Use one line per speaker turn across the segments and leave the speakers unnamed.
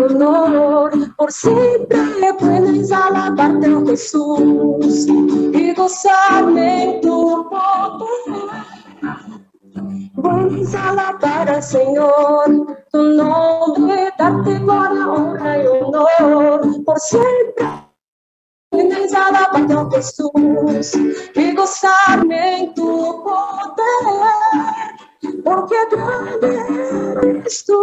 honor. Por siempre puedes alabarte, oh Jesús, y gozarme en tu poder. Puedes alabar al Señor, tu nombre, darte gloria, honra y honor. Por siempre puedes alabarte, oh Jesús, y gozarme en tu poder. Porque grande eres tú,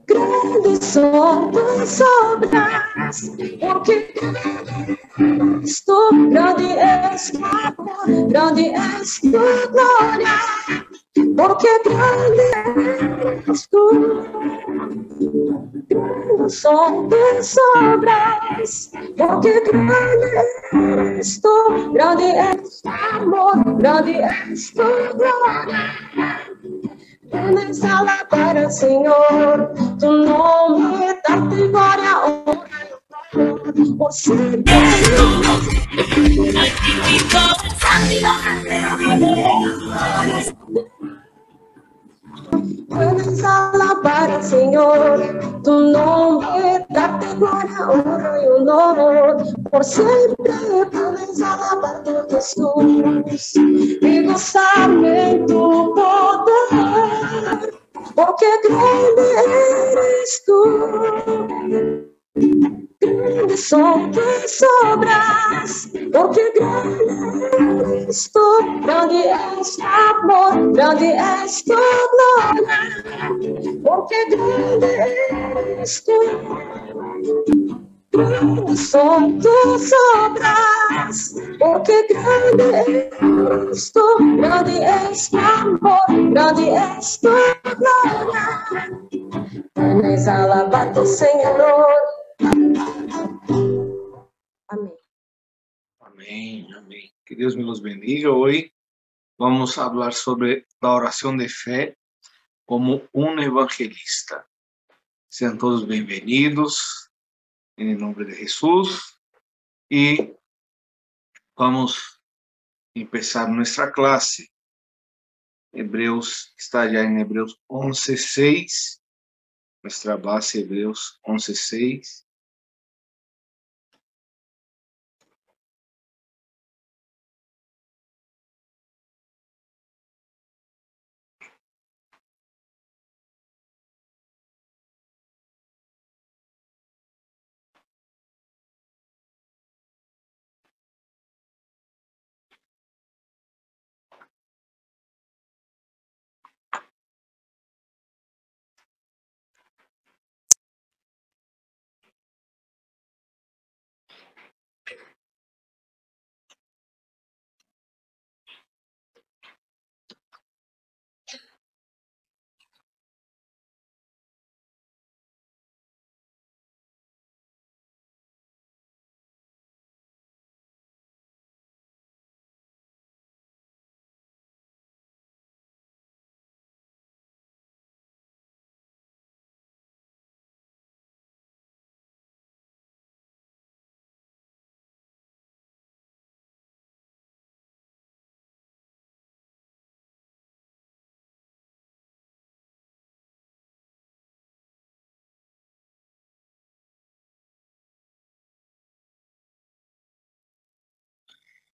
grandes son tus obras, porque grande eres tú, grande es tu amor, grande es tu gloria, porque grande eres tú, grandes son tus obras, porque grande eres tú, grande es tu amor, grande es tu gloria. Puedes alabar al Señor, tu nombre, darte gloria, honra y honor. Por siempre. Puedes alabar al Señor, tu nombre, darte gloria, honra y honor. Por siempre puedes alabarte, Jesús, y gozarme en tu poder. Porque grande eres tú, grandes son tus obras, porque grande eres tú, grande es tu amor, grande es tu gloria, porque grande eres tú, grandes son tus obras, porque grande eres tú, grande es tu amor, grande es tu gloria. Puedes alabar tu Señor. Amén.
Amén, amén. Que Dios me los bendiga. Hoy vamos a hablar sobre la oración de fe como un evangelista. Sean todos bienvenidos en el nombre de Jesús y vamos a empezar nuestra clase. Hebreos está ya en Hebreos 11:6. Nuestra base, Hebreos 11:6.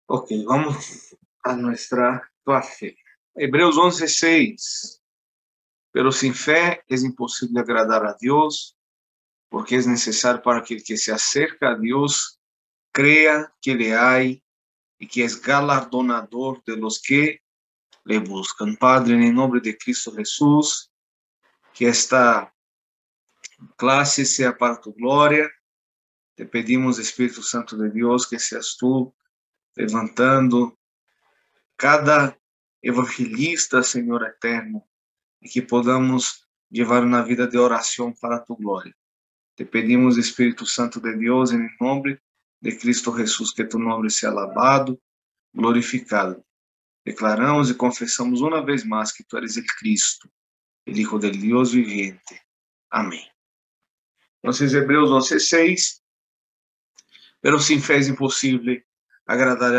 Ok, vamos a nuestra clase. Hebreos 11:6. Pero sin fe es imposible agradar a Dios, porque es necesario para que el que se acerca a Dios crea que le hay y que es galardonador de los que le buscan. Padre, en el nombre de Cristo Jesús, que esta clase sea para tu gloria. Te pedimos, Espíritu Santo de Dios, que seas tú levantando cada evangelista, Señor eterno, y que podamos llevar una vida de oración para tu gloria. Te pedimos, Espíritu Santo de Dios, en el nombre de Cristo Jesús, que tu nombre sea alabado, glorificado. Declaramos y confesamos una vez más que tú eres el Cristo, el Hijo del Dios viviente. Amén. Entonces, Hebreos 11:6. Pero sin fe es imposible agradar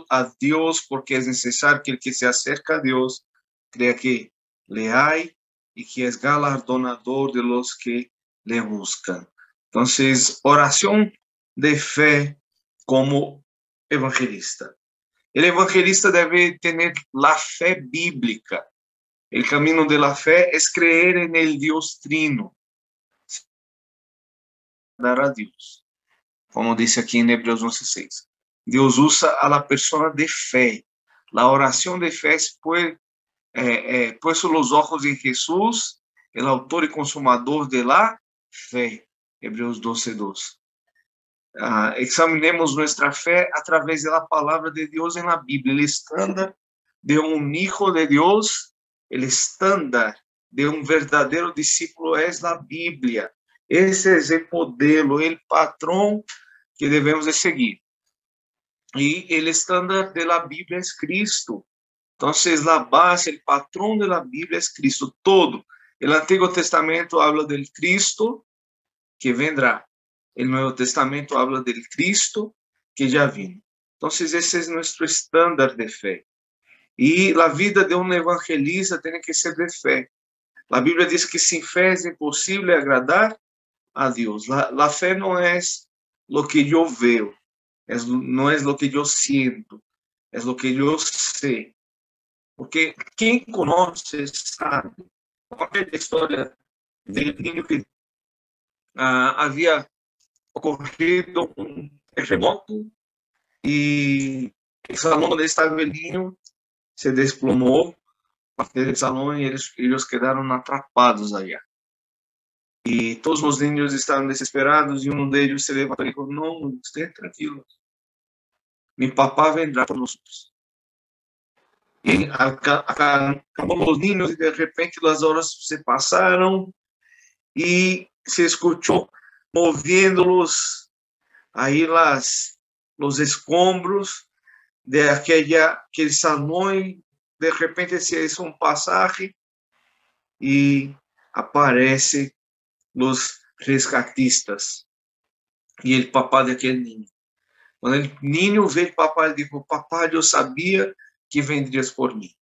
a Dios, porque es necesario que el que se acerca a Dios crea que le hay y que es galardonador de los que le buscan. Entonces, oración de fe como evangelista. El evangelista debe tener la fe bíblica. El camino de la fe es creer en el Dios trino. Dar a Dios. Como dice aquí en Hebreos 11:6. Dios usa a la persona de fe. La oración de fe es puesto los ojos en Jesús, el autor y consumador de la fe. Hebreos 12:2. Examinemos nuestra fe a través de la palabra de Dios en la Biblia. El estándar de un hijo de Dios, el estándar de un verdadero discípulo es la Biblia. Ese es el modelo, el patrón que debemos de seguir. Y el estándar de la Biblia es Cristo. Entonces, la base, el patrón de la Biblia es Cristo. Todo. El Antiguo Testamento habla del Cristo que vendrá. El Nuevo Testamento habla del Cristo que ya vino. Entonces, ese es nuestro estándar de fe. Y la vida de un evangelista tiene que ser de fe. La Biblia dice que sin fe es imposible agradar a Dios. La fe no es lo que yo veo, no es lo que yo siento, es lo que yo sé. Porque quien conoce sabe. Aquella historia del niño que había ocurrido un terremoto y el salón donde estaba el niño se desplomó, parte del salón, y ellos quedaron atrapados allá. Y todos los niños estaban desesperados y uno de ellos se levantó y dijo: no, estén tranquilos, mi papá vendrá por nosotros. Y acabamos los niños y de repente las horas se pasaron y se escuchó moviéndolos ahí los escombros de aquel salón. De repente se hizo un pasaje y aparece los rescatistas y el papá de aquel niño. Cuando el niño ve al papá, él dijo: papá, yo sabía que vendrías por mí.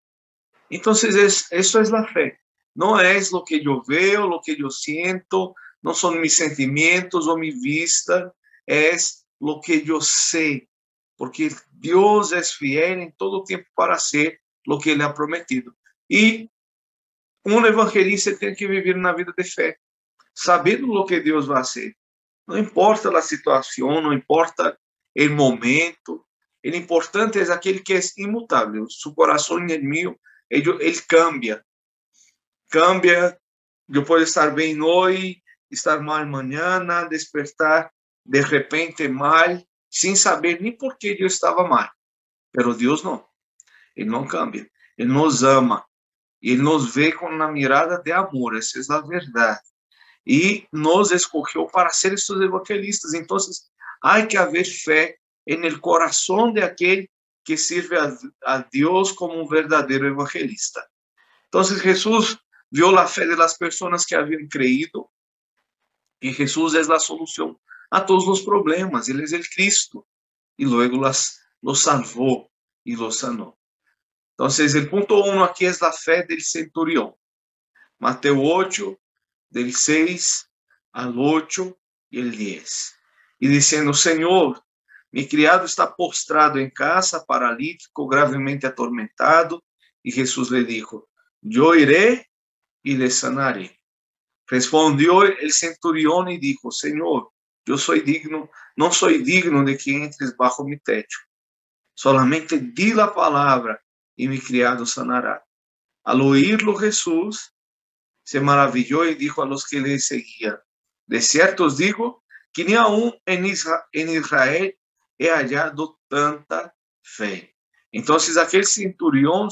Entonces, eso es la fe. No es lo que yo veo, lo que yo siento, no son mis sentimientos o mi vista, es lo que yo sé, porque Dios es fiel en todo tiempo para hacer lo que Él ha prometido. Y un evangelista tiene que vivir una vida de fe, sabiendo lo que Dios va a hacer. No importa la situación, no importa el momento, el importante es aquel que es inmutable. Su corazón y el mío, él cambia. Cambia. Yo puedo estar bien hoy, estar mal mañana, despertar de repente mal, sin saber ni por qué yo estaba mal. Pero Dios no. Él no cambia. Él nos ama. Y Él nos ve con una mirada de amor. Esa es la verdad. Y nos escogió para ser estos evangelistas. Entonces, hay que haber fe en el corazón de aquel que sirve a Dios como un verdadero evangelista. Entonces, Jesús vio la fe de las personas que habían creído, y Jesús es la solución a todos los problemas. Él es el Cristo, y luego los salvó y los sanó. Entonces, el punto 1 aquí es la fe del centurión. Mateo 8, del 6 al 8 y el 10. Y diciendo: Señor, mi criado está postrado en casa, paralítico, gravemente atormentado. Y Jesús le dijo: yo iré y le sanaré. Respondió el centurión y dijo: Señor, no soy digno de que entres bajo mi techo. Solamente di la palabra y mi criado sanará. Al oírlo, Jesús se maravilló y dijo a los que le seguían: de cierto os digo que ni aún en Israel he hallado tanta fe. Entonces aquel centurión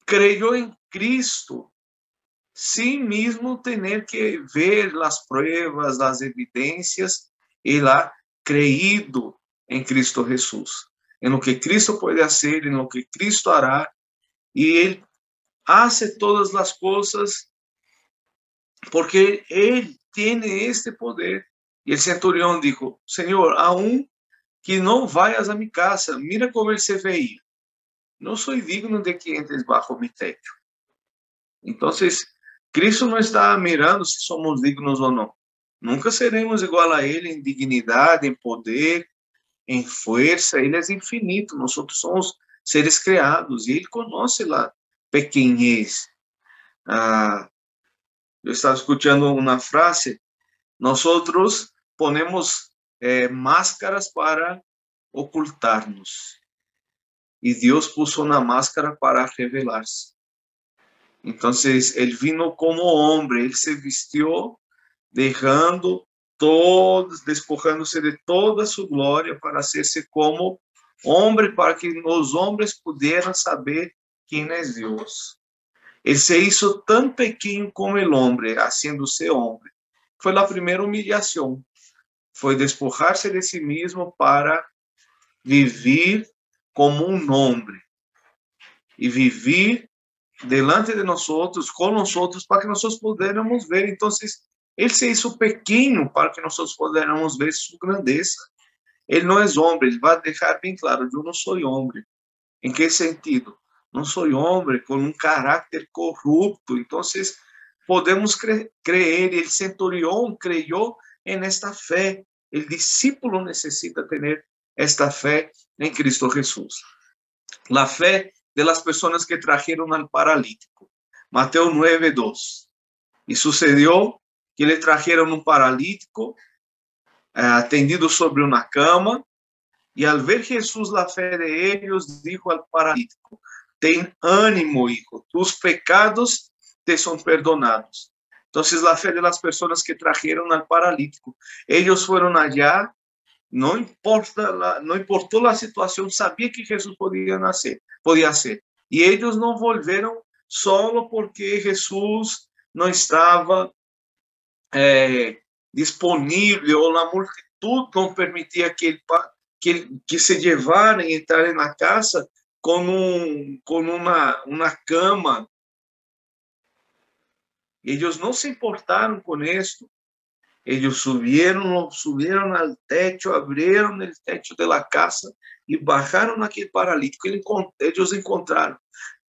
creyó en Cristo sin mismo tener que ver las pruebas, las evidencias. Él ha creído en Cristo Jesús, en lo que Cristo puede hacer, en lo que Cristo hará, y Él hace todas las cosas porque Él tiene este poder. Y el centurión dijo: Señor, aún que no vayas a mi casa, mira cómo Él se veía. No soy digno de que entres bajo mi techo. Entonces, Cristo não está mirando se somos dignos ou não. Nunca seremos igual a Ele em dignidade, em poder, em força. Ele é infinito. Nós somos seres criados e Ele conhece a pequenez. Eu estava escutando uma frase: nós ponemos máscaras para ocultar-nos. E Deus puso una máscara para revelarse. Entonces, Él vino como hombre, Él se vistió despojándose de toda su gloria para hacerse como hombre, para que los hombres pudieran saber quién es Dios. Él se hizo tan pequeño como el hombre, haciéndose hombre. Fue la primera humillación. Fue despojarse de sí mismo para vivir como un hombre y vivir delante de nosotros, con nosotros, para que nosotros pudiéramos ver. Entonces, Él se hizo pequeño para que nosotros pudiéramos ver su grandeza. Él no es hombre, Él va a dejar bien claro: yo no soy hombre. ¿En qué sentido? No soy hombre con un carácter corrupto. Entonces, podemos creer. El centurión creyó en esta fe. El discípulo necesita tener esta fe en Cristo Jesús. La fe de las personas que trajeron al paralítico. Mateo 9:2. Y sucedió que le trajeron un paralítico tendido sobre una cama, y al ver Jesús la fe de ellos, dijo al paralítico: ten ánimo, hijo, tus pecados te son perdonados. Entonces, la fe de las personas que trajeron al paralítico, ellos fueron allá, no importó la situación, sabía que Jesús podía hacer. Y ellos no volvieron solo porque Jesús no estaba disponible, o la multitud no permitía que se llevaran y entrar en la casa con una cama. Ellos no se importaron con esto. Ellos subieron al techo, abrieron el techo de la casa y bajaron a aquel paralítico. Ellos encontraron.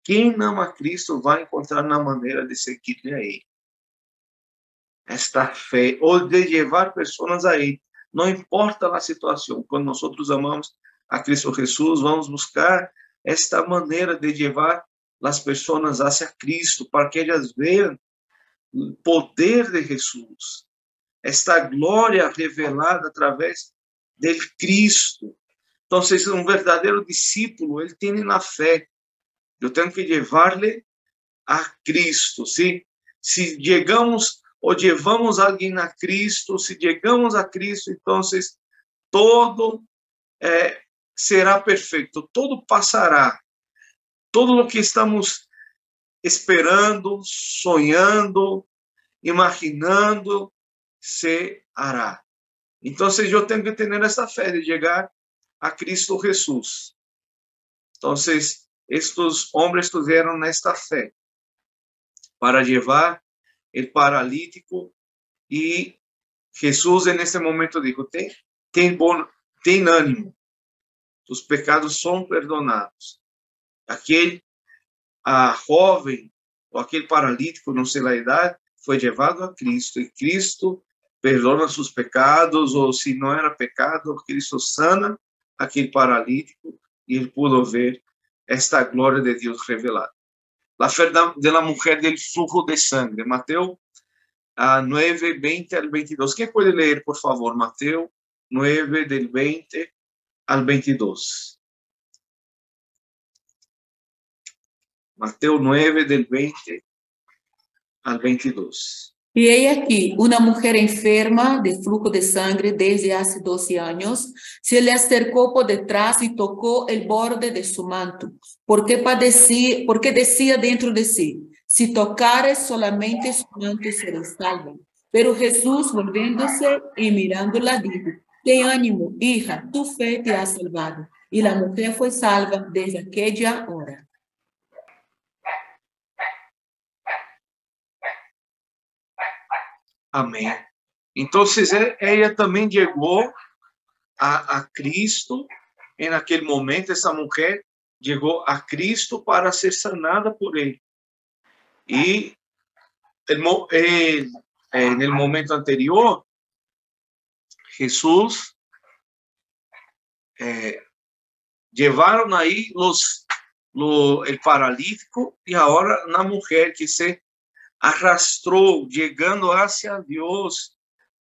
Quem ama a Cristo vai encontrar una manera de seguirle a Él. Esta fe, o de llevar personas a Él. No importa la situación. Cuando nosotros amamos a Cristo Jesús, vamos buscar esta manera de llevar las personas hacia Cristo, para que ellas vean el poder de Jesús. Esta glória revelada através del Cristo. Então, um verdadeiro discípulo, ele tem na fé. Eu tenho que levar-lhe a Cristo. Se chegamos ou levamos alguém a Cristo, se chegamos a Cristo, então todo será perfeito, todo passará. Tudo o que estamos esperando, sonhando, imaginando, se hará. Então, eu tenho que ter essa fé de chegar a Cristo Jesús. Então, estes homens tiveram esta fé para levar o paralítico, e Jesús en este momento dijo: ten ánimo, tus pecados são perdonados. Aquele jovem ou aquele paralítico, não sei a idade, foi levado a Cristo, e Cristo perdona seus pecados, ou se não era pecado, Cristo sana aquele paralítico, e ele pudo ver esta glória de Deus revelada. La fe de la mujer del flujo de sangre, Mateo 9, 20 al 22. ¿Quién puede leer, por favor? Mateo 9, del 20 al 22. Mateo 9, del 20 al 22.
Y he aquí, una mujer enferma de flujo de sangre desde hace 12 años, se le acercó por detrás y tocó el borde de su manto, porque decía dentro de sí: si tocares solamente su manto, seré salva. Pero Jesús, volviéndose y mirándola, dijo: ten ánimo, hija, tu fe te ha salvado. Y la mujer fue salva desde aquella hora.
Amém. Então, ela também chegou a Cristo em aquele momento. Essa mulher chegou a Cristo para ser sanada por Ele. E en el momento anterior, Jesús llevaron ahí el paralítico y ahora una mujer que se arrastró llegando hacia Dios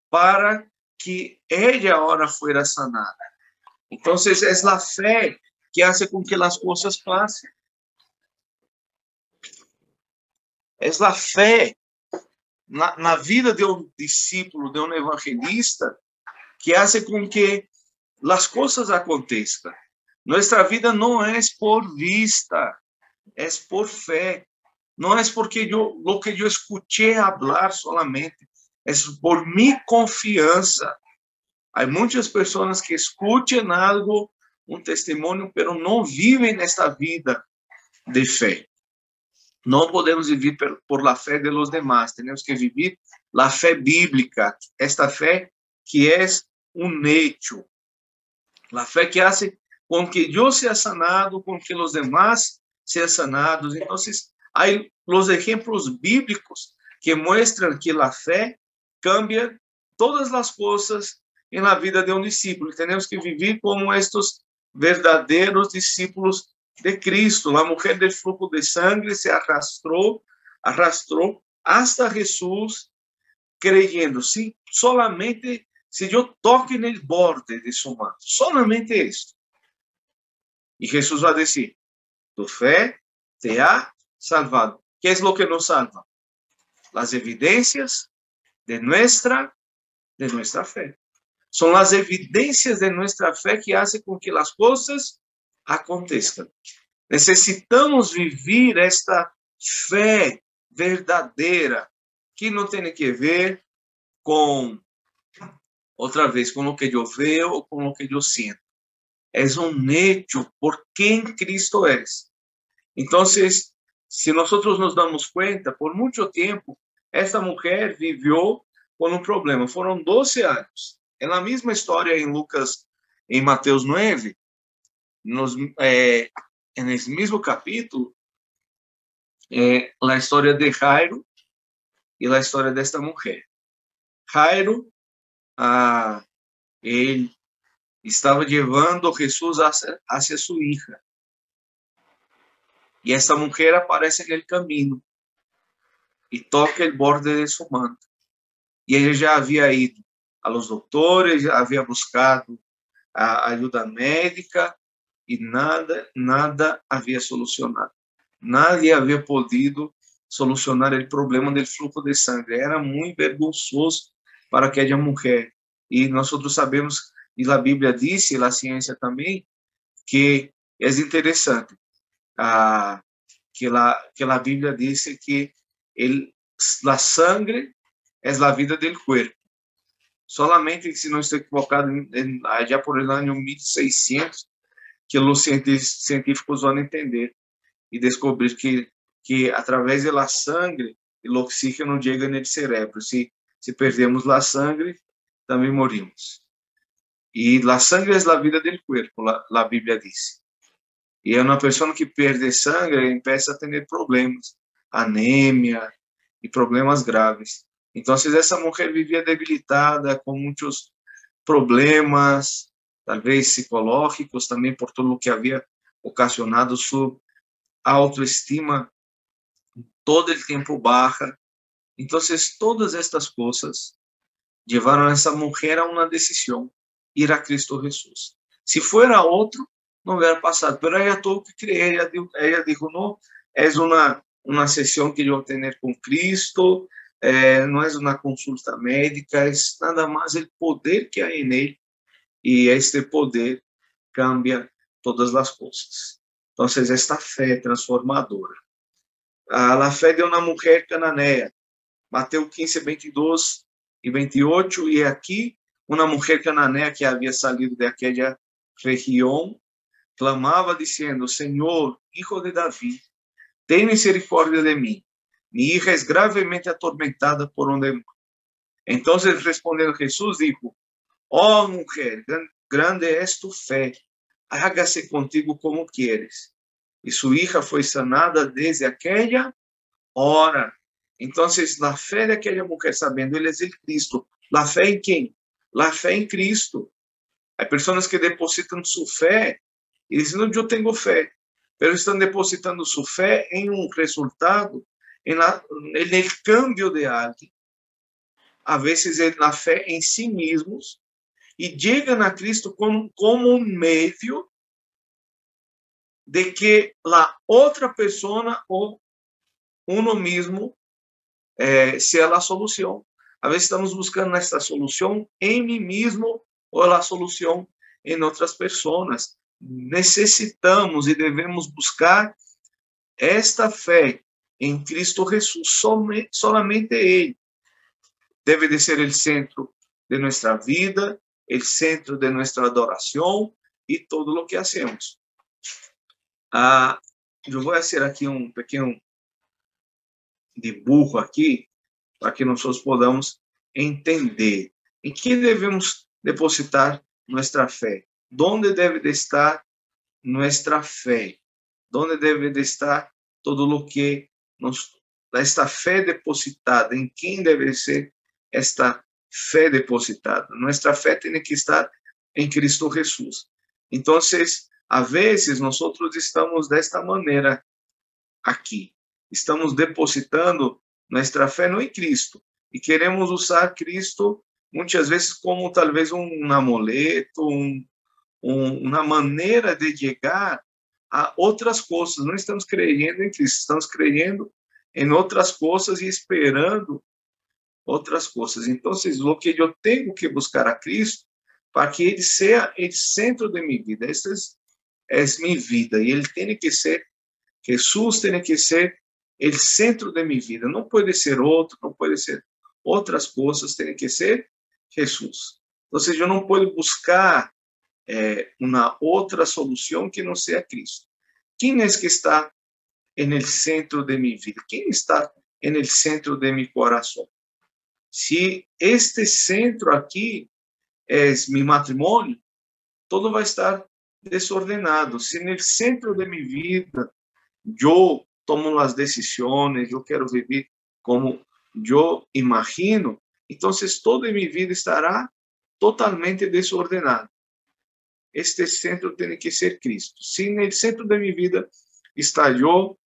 para que ella ahora fuera sanada. Entonces es la fe que hace con que las cosas pasen. Es la fe na vida de un discípulo, de un evangelista, que hace con que las cosas acontezcan. Nuestra vida no es por vista, es por fe. No es porque lo que yo escuché hablar solamente, es por mi confianza. Hay muchas personas que escuchan algo, un testimonio, pero no viven esta vida de fe. No podemos vivir por la fe de los demás, tenemos que vivir la fe bíblica, esta fe que es un hecho, la fe que hace con que yo sea sanado, con que los demás sean sanados. Entonces, hay los ejemplos bíblicos que muestran que la fe cambia todas las cosas en la vida de un discípulo. Tenemos que vivir como estos verdaderos discípulos de Cristo. La mujer del flujo de sangre se arrastró hasta Jesús, creyendo, sí, solamente si yo toque en el borde de su manto, solamente esto. Y Jesús va a decir, tu fe te ha salvado. ¿Qué es lo que nos salva? Las evidencias de nuestra fe. Son las evidencias de nuestra fe que hacen con que las cosas acontezcan. Necesitamos vivir esta fe verdadeira, que não tem que ver com, outra vez, com o que eu vejo ou com o que eu sinto. É um hecho por quem Cristo é. Então, se nós nos damos conta, por muito tempo, esta mulher viveu com um problema. Foram 12 anos. É a mesma história em Lucas, em Mateus 9, nesse mesmo capítulo, a história de Jairo e a história desta mulher. Jairo, ele estava levando Jesus hacia sua hija. E esta mulher aparece no caminho e toca o borde de seu manto. E ele já havia ido a los doutores, já havia buscado a ajuda médica e nada havia solucionado. Nadie havia podido solucionar o problema do fluxo de sangue. Era muito vergonzoso para aquela mulher. E nós sabemos, e a Bíblia diz, e a ciência também, que é interessante, que a Bíblia diz que a sangre é a vida do corpo. Solamente, se não estou equivocado, já por el ano 1600, que os científicos vão entender e descobrir que através da sangre, o oxígeno chega no cérebro. Se perdemos a sangre, também morimos. E a sangre é a vida do corpo, a Bíblia diz. E uma pessoa que perde sangue começa a ter problemas, anemia e problemas graves. Então, essa mulher vivia debilitada, com muitos problemas, talvez psicológicos, também por tudo o que havia ocasionado sua autoestima todo o tempo baixa. Então, todas estas coisas levaram a essa mulher a uma decisão, ir a Cristo Jesus. Se fora outro, não hubiera passado, mas ela tuvo que creer. Ela disse, não, é uma sessão que eu vou ter com Cristo, não é uma consulta médica, é nada mais o poder que há em ele, e este poder cambia todas as coisas. Então, esta fé transformadora. A fé de uma mulher cananeia, Mateus 15, 22 e 28, e aqui uma mulher cananeia que havia salido daquela região, clamava dizendo, Senhor, Hijo de Davi, tem misericórdia de mim. Mi hija es gravemente atormentada por un demonio. Entonces, respondiendo Jesús, dijo, oh mujer, grande es tu fe, hágase contigo como quieres. Y su hija fue sanada desde aquella hora. Então, la fé daquela mulher, sabendo, ele é o Cristo. La fé em quem? La fé em Cristo. Há pessoas que depositam sua fé e dizem, não, eu tenho fé, mas estão depositando sua fé em um resultado, em el cambio de alguém, a vezes na fé em si mesmos, e chegam a Cristo como um meio de que a outra pessoa ou uno mesmo seja a solução. A vezes estamos buscando esta solução em mim mesmo ou a solução em outras pessoas. Necessitamos e devemos buscar esta fé em Cristo Jesus, solamente Ele deve de ser o centro de nossa vida, o centro de nossa adoração e todo o que hacemos. Eu vou fazer aqui um pequeno dibujo aqui, para que nós podamos entender em que devemos depositar nossa fé. Onde deve de estar nossa fé? Onde deve de estar todo o que esta fé depositada? Em quem deve ser esta fé depositada? Nossa fé tem que estar em Cristo Jesus. Então, a vezes, nós estamos desta maneira aqui. Estamos depositando nossa fé no em Cristo e queremos usar Cristo muitas vezes como talvez um amuleto, uma maneira de chegar a outras coisas. Não estamos crendo em Cristo, estamos crendo em outras coisas e esperando outras coisas. Então, o que eu tenho que buscar a Cristo para que Ele seja o centro de minha vida. Esta é minha vida e Ele tem que ser, Jesus tem que ser o centro de minha vida. Não pode ser outro, não pode ser outras coisas, tem que ser Jesus. Ou seja, eu não posso buscar uma outra solução que não seja Cristo. Quem é que está no centro de minha vida? Quem está no centro de meu coração? Se este centro aqui é meu matrimônio, todo vai estar desordenado. Se no centro de minha vida eu tomo as decisões, eu quero viver como eu imagino, então toda minha vida estará totalmente desordenada. Este centro tem que ser Cristo. Se no centro da minha vida estou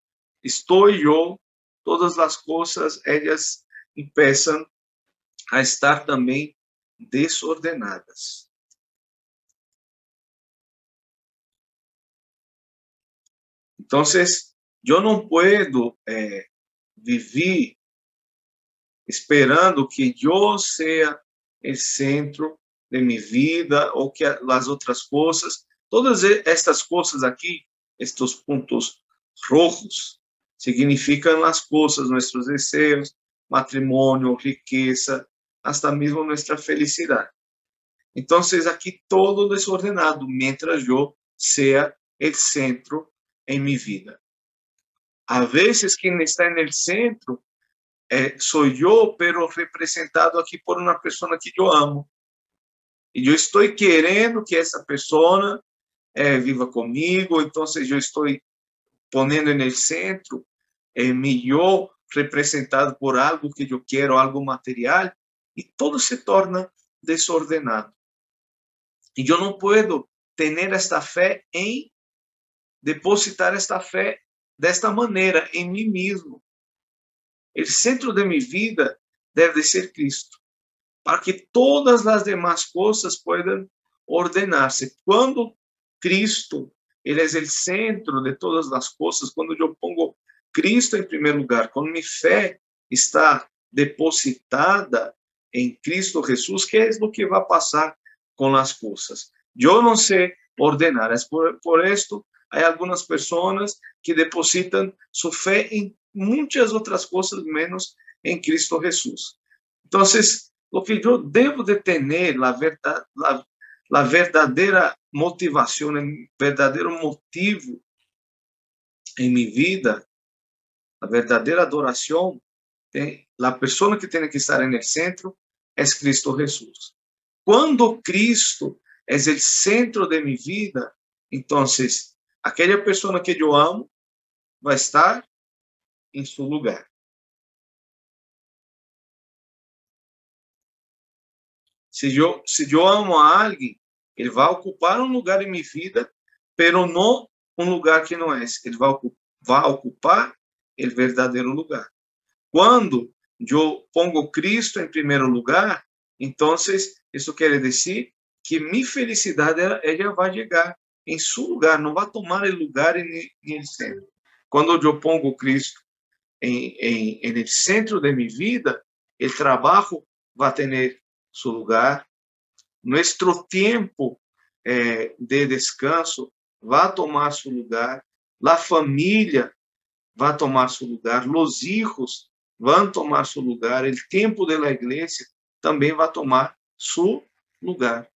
eu, todas as coisas, elas começam a estar também desordenadas. Então, eu não posso viver esperando que eu seja o centro de minha vida ou que as outras coisas, todas estas coisas aqui, estes pontos rojos, significam as coisas, nossos desejos, matrimônio, riqueza, hasta mesmo nossa felicidade. Então, aqui todo desordenado, mientras eu seja o centro em minha vida. A vezes, quem está no centro sou eu, pero representado aqui por uma pessoa que eu amo. E eu estou querendo que essa pessoa viva comigo, então eu estou ponendo no centro me eu representado por algo que eu quero, algo material, e todo se torna desordenado. E eu não posso ter esta fé em depositar esta fé desta maneira em mim mesmo. O centro de minha vida deve ser Cristo, para que todas as demais coisas possam ordenar-se. Quando Cristo, Ele é o centro de todas as coisas, quando eu pongo Cristo em primeiro lugar, quando minha fé está depositada em Cristo Jesus, que é o que vai passar com as coisas. Eu não sei ordenar, por isso, há algumas pessoas que depositam sua fé em muitas outras coisas, menos em Cristo Jesus. Então, o que eu devo de ter, a verdadeira motivação, o verdadeiro motivo em minha vida, a verdadeira adoração, a pessoa que tem que estar no centro é Cristo Jesus. Quando Cristo é o centro de minha vida, então, aquela pessoa que eu amo vai estar em seu lugar. Se eu amo a alguém, ele vai ocupar um lugar em minha vida, pero não um lugar que não é. Ele vai ocupar o verdadeiro lugar. Quando eu pongo Cristo em primeiro lugar, então isso quer dizer que minha felicidade ela vai chegar em seu lugar, não vai tomar o lugar em centro. Quando eu pongo Cristo em el centro de minha vida, o trabalho vai ter seu lugar, nosso tempo de descanso vai tomar seu lugar, a família vai tomar seu lugar, os hijos vão tomar seu lugar, o tempo da igreja também vai tomar seu lugar.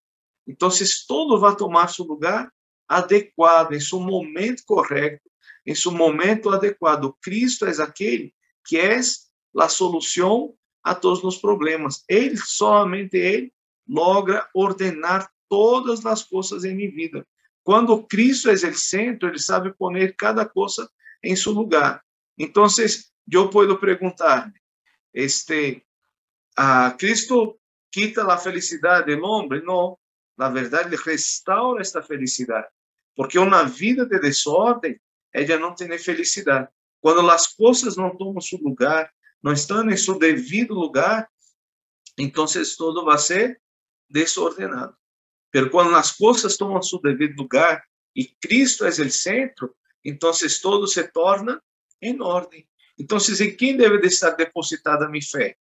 Então, todo vai tomar seu lugar adequado, em seu momento correto, em seu momento adequado. Cristo é aquele que é a solução a todos os problemas. Somente Ele logra ordenar todas as coisas em minha vida. Quando Cristo é o centro, Ele sabe poner cada coisa em seu lugar. Então, eu posso perguntar, Cristo quita a felicidade do homem? Não, na verdade, Ele restaura esta felicidade, porque uma vida de desordem, ela não tem felicidade. Quando as coisas não tomam seu lugar, não estão em seu devido lugar, então tudo vai ser desordenado. Mas quando as coisas tomam seu devido lugar e Cristo é o centro, então todo se torna em ordem. Então, em quem deve de estar depositada a minha fé?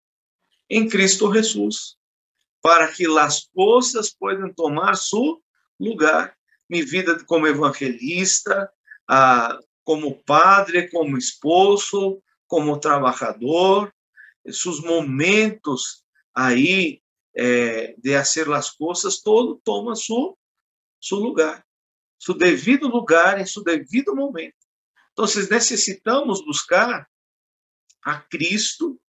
Em Cristo Jesus, para que as coisas possam tomar seu lugar. Minha vida como evangelista, como padre, como esposo, como trabalhador, seus momentos aí de fazer as coisas, todo toma seu lugar, seu devido lugar, em seu devido momento. Então, necessitamos buscar a Cristo,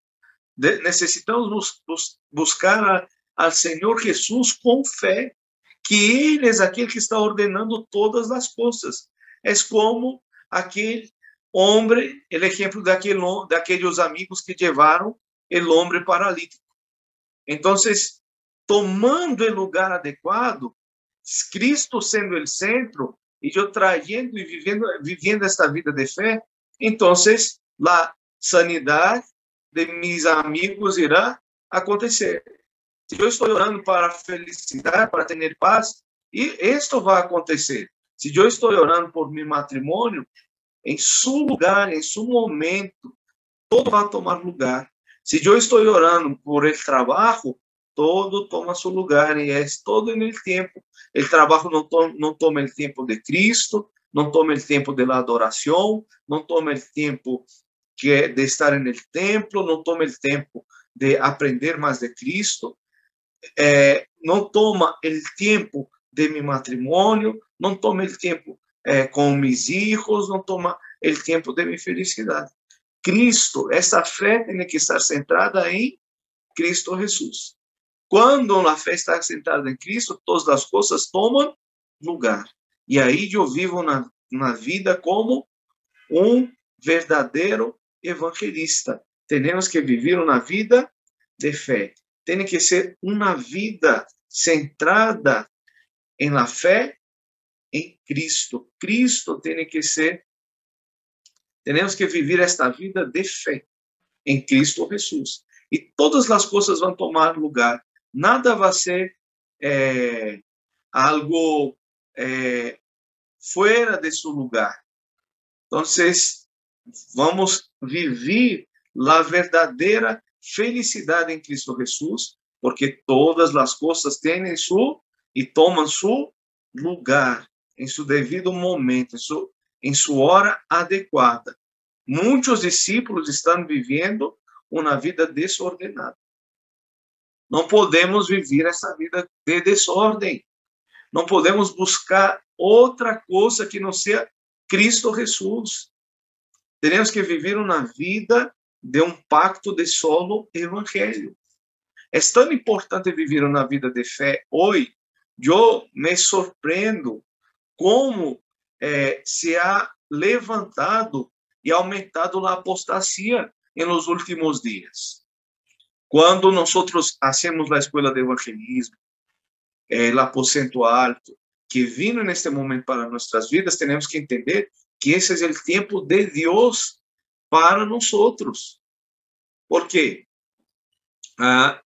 necessitamos buscar ao Senhor Jesus com fé, que Ele é aquele que está ordenando todas as coisas. É como aquele homem, o exemplo daqueles amigos que levaram o homem paralítico. Então, tomando o lugar adequado, Cristo sendo o centro, e eu trazendo e vivendo esta vida de fé, então, a sanidade de meus amigos irá acontecer. Se eu estou orando para a felicidade, para ter paz, e isto vai acontecer. Se eu estou orando por meu matrimônio, em seu lugar, em seu momento, todo vai tomar lugar. Se eu estou orando por el trabalho, todo toma seu lugar, e é todo no tempo. O trabalho não toma o tempo de Cristo, não toma o tempo da adoração, não toma o tempo de estar no templo, não toma o tempo de aprender mais de Cristo, não toma o tempo de meu matrimônio, não toma o tempo com meus filhos, não toma o tempo de minha felicidade. Cristo, essa fé tem que estar centrada em Cristo Jesus. Quando a fé está centrada em Cristo, todas as coisas tomam lugar. E aí eu vivo na vida como um verdadeiro evangelista. Temos que viver uma vida de fé. Tem que ser uma vida centrada em la fé em Cristo. Cristo tem que ser. Temos que viver esta vida de fé em Cristo Jesus. E todas as coisas vão tomar lugar. Nada vai ser algo fora de seu lugar. Então, vamos viver a verdadeira felicidade em Cristo Jesus, porque todas as coisas têm e tomam seu lugar, em seu devido momento, em sua hora adequada. Muitos discípulos estão vivendo uma vida desordenada. Não podemos viver essa vida de desordem. Não podemos buscar outra coisa que não seja Cristo Jesus. Teremos que viver uma vida de um pacto de solo evangelho. É tão importante viver uma vida de fé. Hoje, eu me surpreendo como se ha levantado e aumentado a apostasia nos últimos dias. Quando nós hacemos a escola de evangelismo, el aposento alto, que vino neste momento para nossas vidas, temos que entender que esse é o tempo de Deus para nós. ¿Por quê? A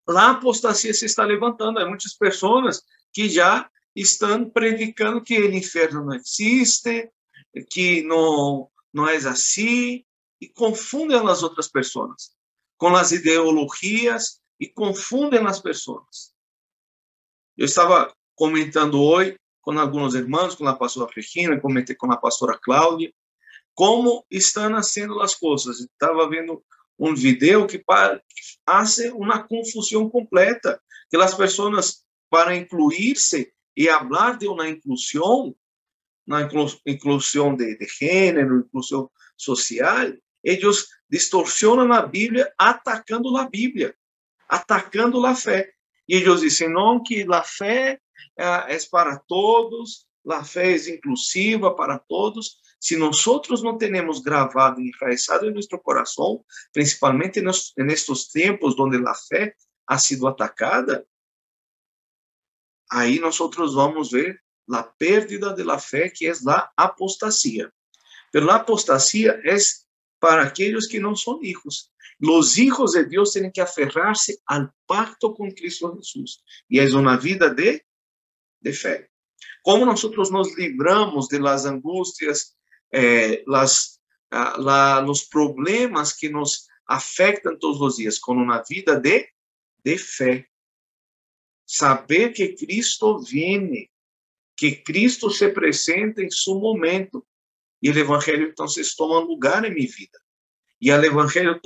apostasia se está levantando. Há muitas pessoas que já estão predicando que o inferno não existe, que não é assim, e confundem as outras pessoas com as ideologias e confundem as pessoas. Eu estava comentando hoje com alguns irmãos, com a pastora Regina, comentei com a pastora Cláudia, como estão nascendo as coisas. Estava vendo um vídeo que faz uma confusão completa, que as pessoas, para incluir-se e falar de uma inclusão de gênero, inclusão social, eles distorcionam a Bíblia, atacando a Bíblia, atacando a fé. E eles dizem, não, que a fé é para todos, a fé é inclusiva para todos. Se nós não temos gravado e enraizado em nosso coração, principalmente nestes tempos onde a fé ha sido atacada, aí nós vamos ver a pérdida da fé, que é a apostasia. Mas a apostasia é para aqueles que não são hijos. Os hijos de Deus têm que aferrar-se ao pacto com Cristo Jesus. E é uma vida de fé. Como nós nos livramos de las angústias, os problemas que nos afetam todos os dias, com uma vida de fé. Saber que Cristo vem, que Cristo se apresenta em seu momento. E o Evangelho, então, toma lugar em minha vida. E o Evangelho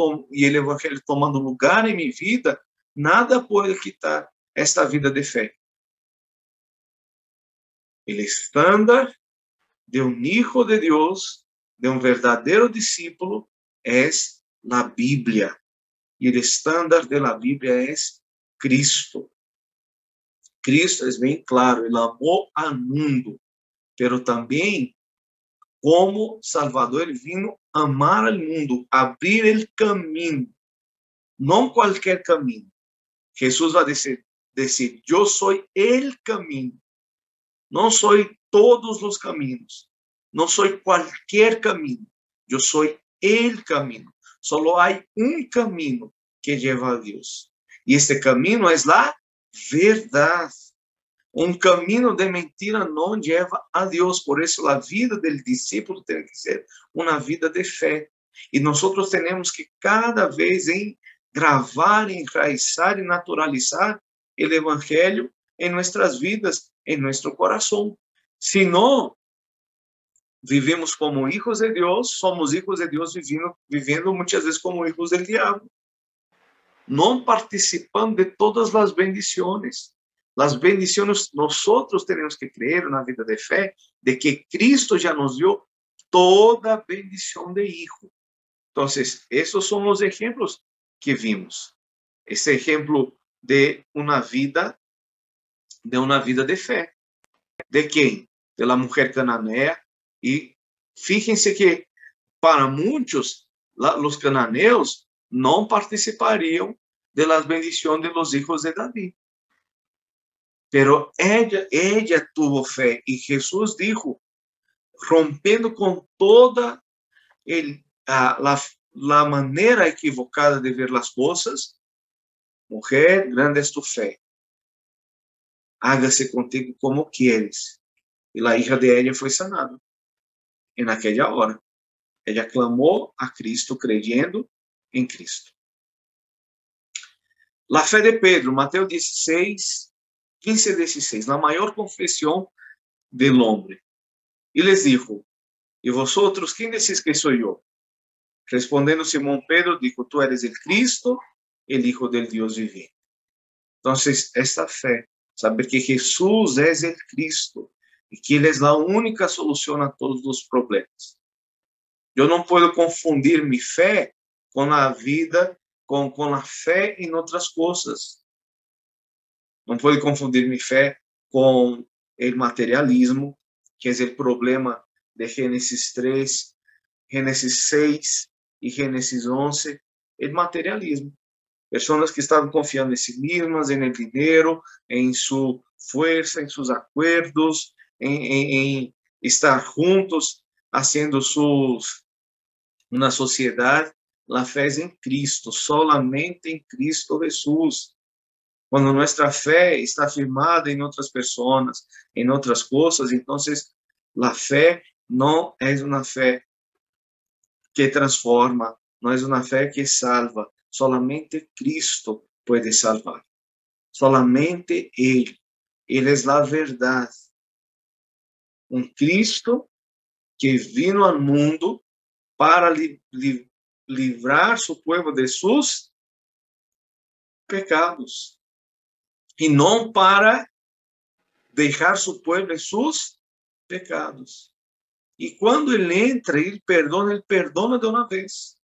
tomando lugar em minha vida, nada pode quitar esta vida de fé. O estándar de um hijo de Deus, de um verdadeiro discípulo, é a Bíblia. E o estándar da Bíblia é Cristo. Cristo é bem claro, ele amou ao mundo, pero também, como Salvador, ele vino amar ao mundo, abrir o caminho, não qualquer caminho. Jesus vai dizer, eu sou o caminho, não sou todos os caminhos, não sou qualquer caminho, eu sou o caminho. Só há um caminho que leva a Deus, e este caminho é a verdade. Um caminho de mentira não leva a Deus. Por isso, a vida do discípulo tem que ser uma vida de fé. E nós temos que cada vez gravar, enraizar e naturalizar o Evangelho em nossas vidas, em nosso coração. Se não, vivemos como hijos de Deus, somos hijos de Deus vivendo muitas vezes como hijos do diabo. Não participando de todas as bendições. As bendições, nós temos que crer na vida de fé, de que Cristo já nos deu toda a bendição de hijo. Então, esses são os exemplos que vimos. Esse exemplo de uma vida de fé. De quem? Da mulher cananeia. E fíjense que, para muitos, os cananeus não participariam das bendições de los hijos de Davi. Pero ella tuvo fé, e Jesus dijo, rompendo com toda a maneira equivocada de ver as coisas, mujer, grande es tu fé, hágase contigo como quieres. E a hija de ella foi sanada. E naquela hora, ela clamou a Cristo, creyendo em Cristo. La fé de Pedro, Mateus 16, 15 e 16, la maior confesión del hombre. Y les dijo, ¿y vosotros quién decís que soy yo? Respondiendo Simón Pedro, dijo, tú eres el Cristo, el Hijo del Dios viviente. Entonces, esta fe, saber que Jesús es el Cristo y que Él es la única solución a todos los problemas. Yo no puedo confundir mi fe con la vida, con la fe en otras cosas. Não pode confundir minha fé com o materialismo, que é o problema de Gênesis 3, Gênesis 6 e Gênesis 11, o materialismo. Pessoas que estavam confiando em si mesmas, em el dinheiro, em sua força, em seus acordos, em estar juntos, haciendo uma sociedade. A fé é em Cristo, solamente em Cristo Jesús. Quando nossa fé está firmada em outras pessoas, em outras coisas, então a fé não é uma fé que transforma, não é uma fé que salva. Solamente Cristo pode salvar. Solamente Ele. Ele é a verdade. Cristo que vino ao mundo para livrar seu povo de seus pecados. E não para deixar seu povo em seus pecados. E quando ele entra, ele perdona de uma vez.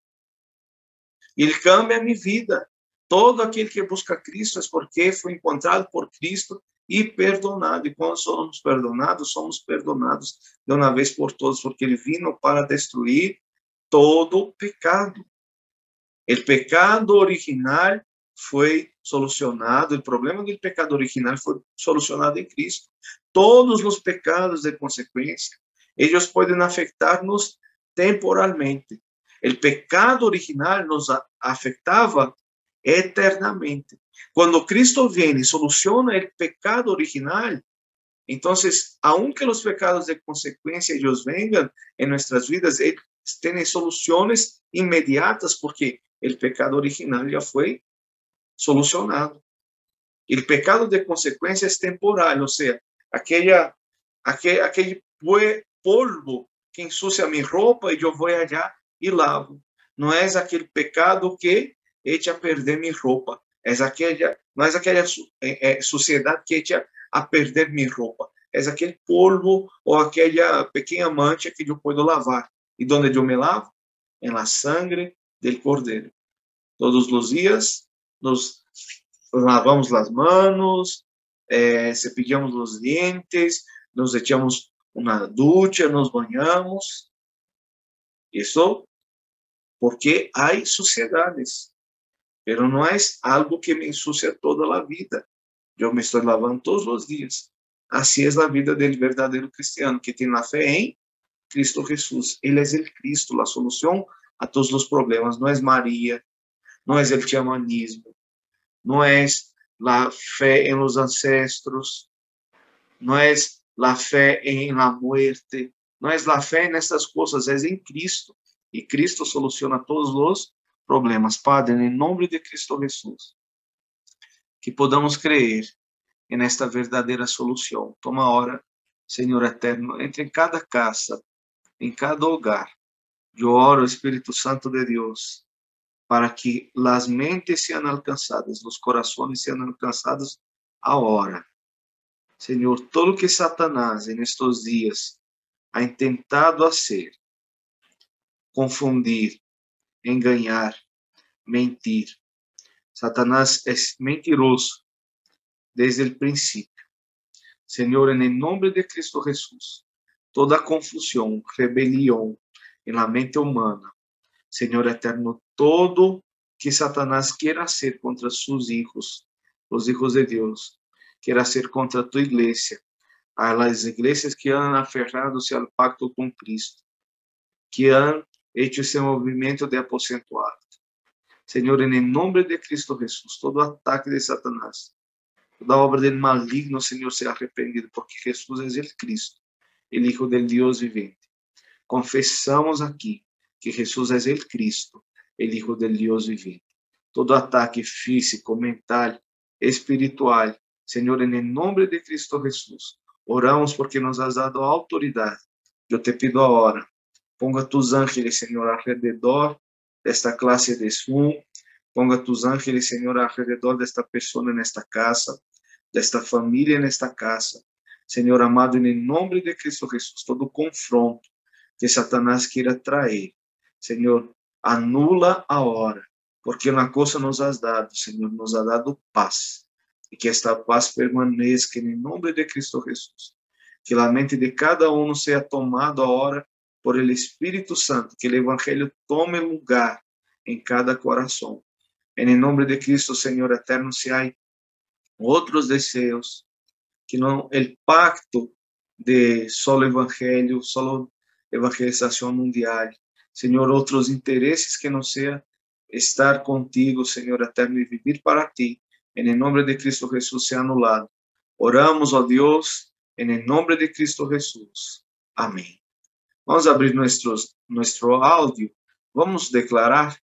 Ele cambia a minha vida. Todo aquele que busca Cristo é porque foi encontrado por Cristo e perdonado. E quando somos perdonados de uma vez por todas, porque ele vino para destruir todo o pecado. O pecado original foi solucionado, o problema do pecado original foi solucionado em Cristo. Todos os pecados de consequência, eles podem afetar-nos temporalmente. O pecado original nos afetava eternamente. Quando Cristo vem e soluciona o pecado original, então, aunque os pecados de consequência eles venham em nossas vidas, eles têm soluções imediatas, porque o pecado original já foi solucionado. O pecado de consequência é temporal, ou seja, aquele polvo que ensucia minha roupa e eu vou allá e lavo. Não é aquele pecado que echa a perder minha roupa. Não é aquela sociedade que echa a perder minha roupa. É aquele polvo ou aquela pequena mancha que eu posso lavar. E onde eu me lavo? Em la sangre del Cordeiro. Todos os dias nos lavamos as manos, cepillamos os dientes, nos echamos uma ducha, nos banhamos. Isso porque há sociedades, mas não é algo que me ensucia toda a vida. Eu me estou lavando todos os dias. Assim é a vida do verdadeiro cristiano, que tem a fé em Cristo Jesus. Ele é o Cristo, a solução a todos os problemas. Não é Maria, não é o xamanismo, não é a fé em los ancestros, não é a fé em la muerte, não é a fé nessas coisas, é em Cristo. E Cristo soluciona todos os problemas. Padre, em nome de Cristo Jesus, que podamos crer nesta verdadeira solução. Toma a hora, Senhor eterno, entre em cada casa, em cada hogar. Eu oro, Espírito Santo de Deus, para que as mentes sejam alcançadas, os corações sejam alcançados agora. Senhor, todo que Satanás, nestes dias, ha intentado fazer, confundir, enganar, mentir. Satanás é mentiroso desde o princípio. Senhor, em nome de Cristo Jesus, toda confusão, rebelião na mente humana, Senhor eterno, todo que Satanás queira ser contra seus hijos, os hijos de Deus, queira ser contra tu igreja, as igrejas que han aferrado-se ao pacto com Cristo, que han hecho esse movimento de aposento alto. Senhor, em nome de Cristo Jesus, todo ataque de Satanás, toda obra del maligno, Senhor, seja arrependido, porque Jesus é o Cristo, o Hijo del Deus vivente. Confessamos aqui que Jesus é o Cristo, o Hijo del Deus vivente. Todo ataque físico, mental, espiritual, Senhor, em nome de Cristo Jesus, oramos porque nos has dado autoridade. Eu te pido agora, ponga tus ángeles, Senhor, alrededor desta classe de Zoom, ponga tus ángeles, Senhor, alrededor desta pessoa nesta casa, desta família nesta casa. Senhor amado, em nome de Cristo Jesus, todo confronto que Satanás queira trazer, Senhor, anula a hora, porque uma coisa nos has dado, Senhor, nos ha dado paz, e que esta paz permaneça em nome de Cristo Jesus, que a mente de cada um seja tomada agora por el Espírito Santo, que o Evangelho tome lugar em cada coração, En el nombre de Cristo, Señor eterno, si hay otros deseos, que no el pacto de solo evangelio, solo evangelización mundial, Señor, otros intereses que no sea estar contigo, Señor eterno, y vivir para ti, en el nombre de Cristo Jesús, sea anulado. Oramos, oh Dios, en el nombre de Cristo Jesús. Amén. Vamos a abrir nuestro audio. Vamos a declarar,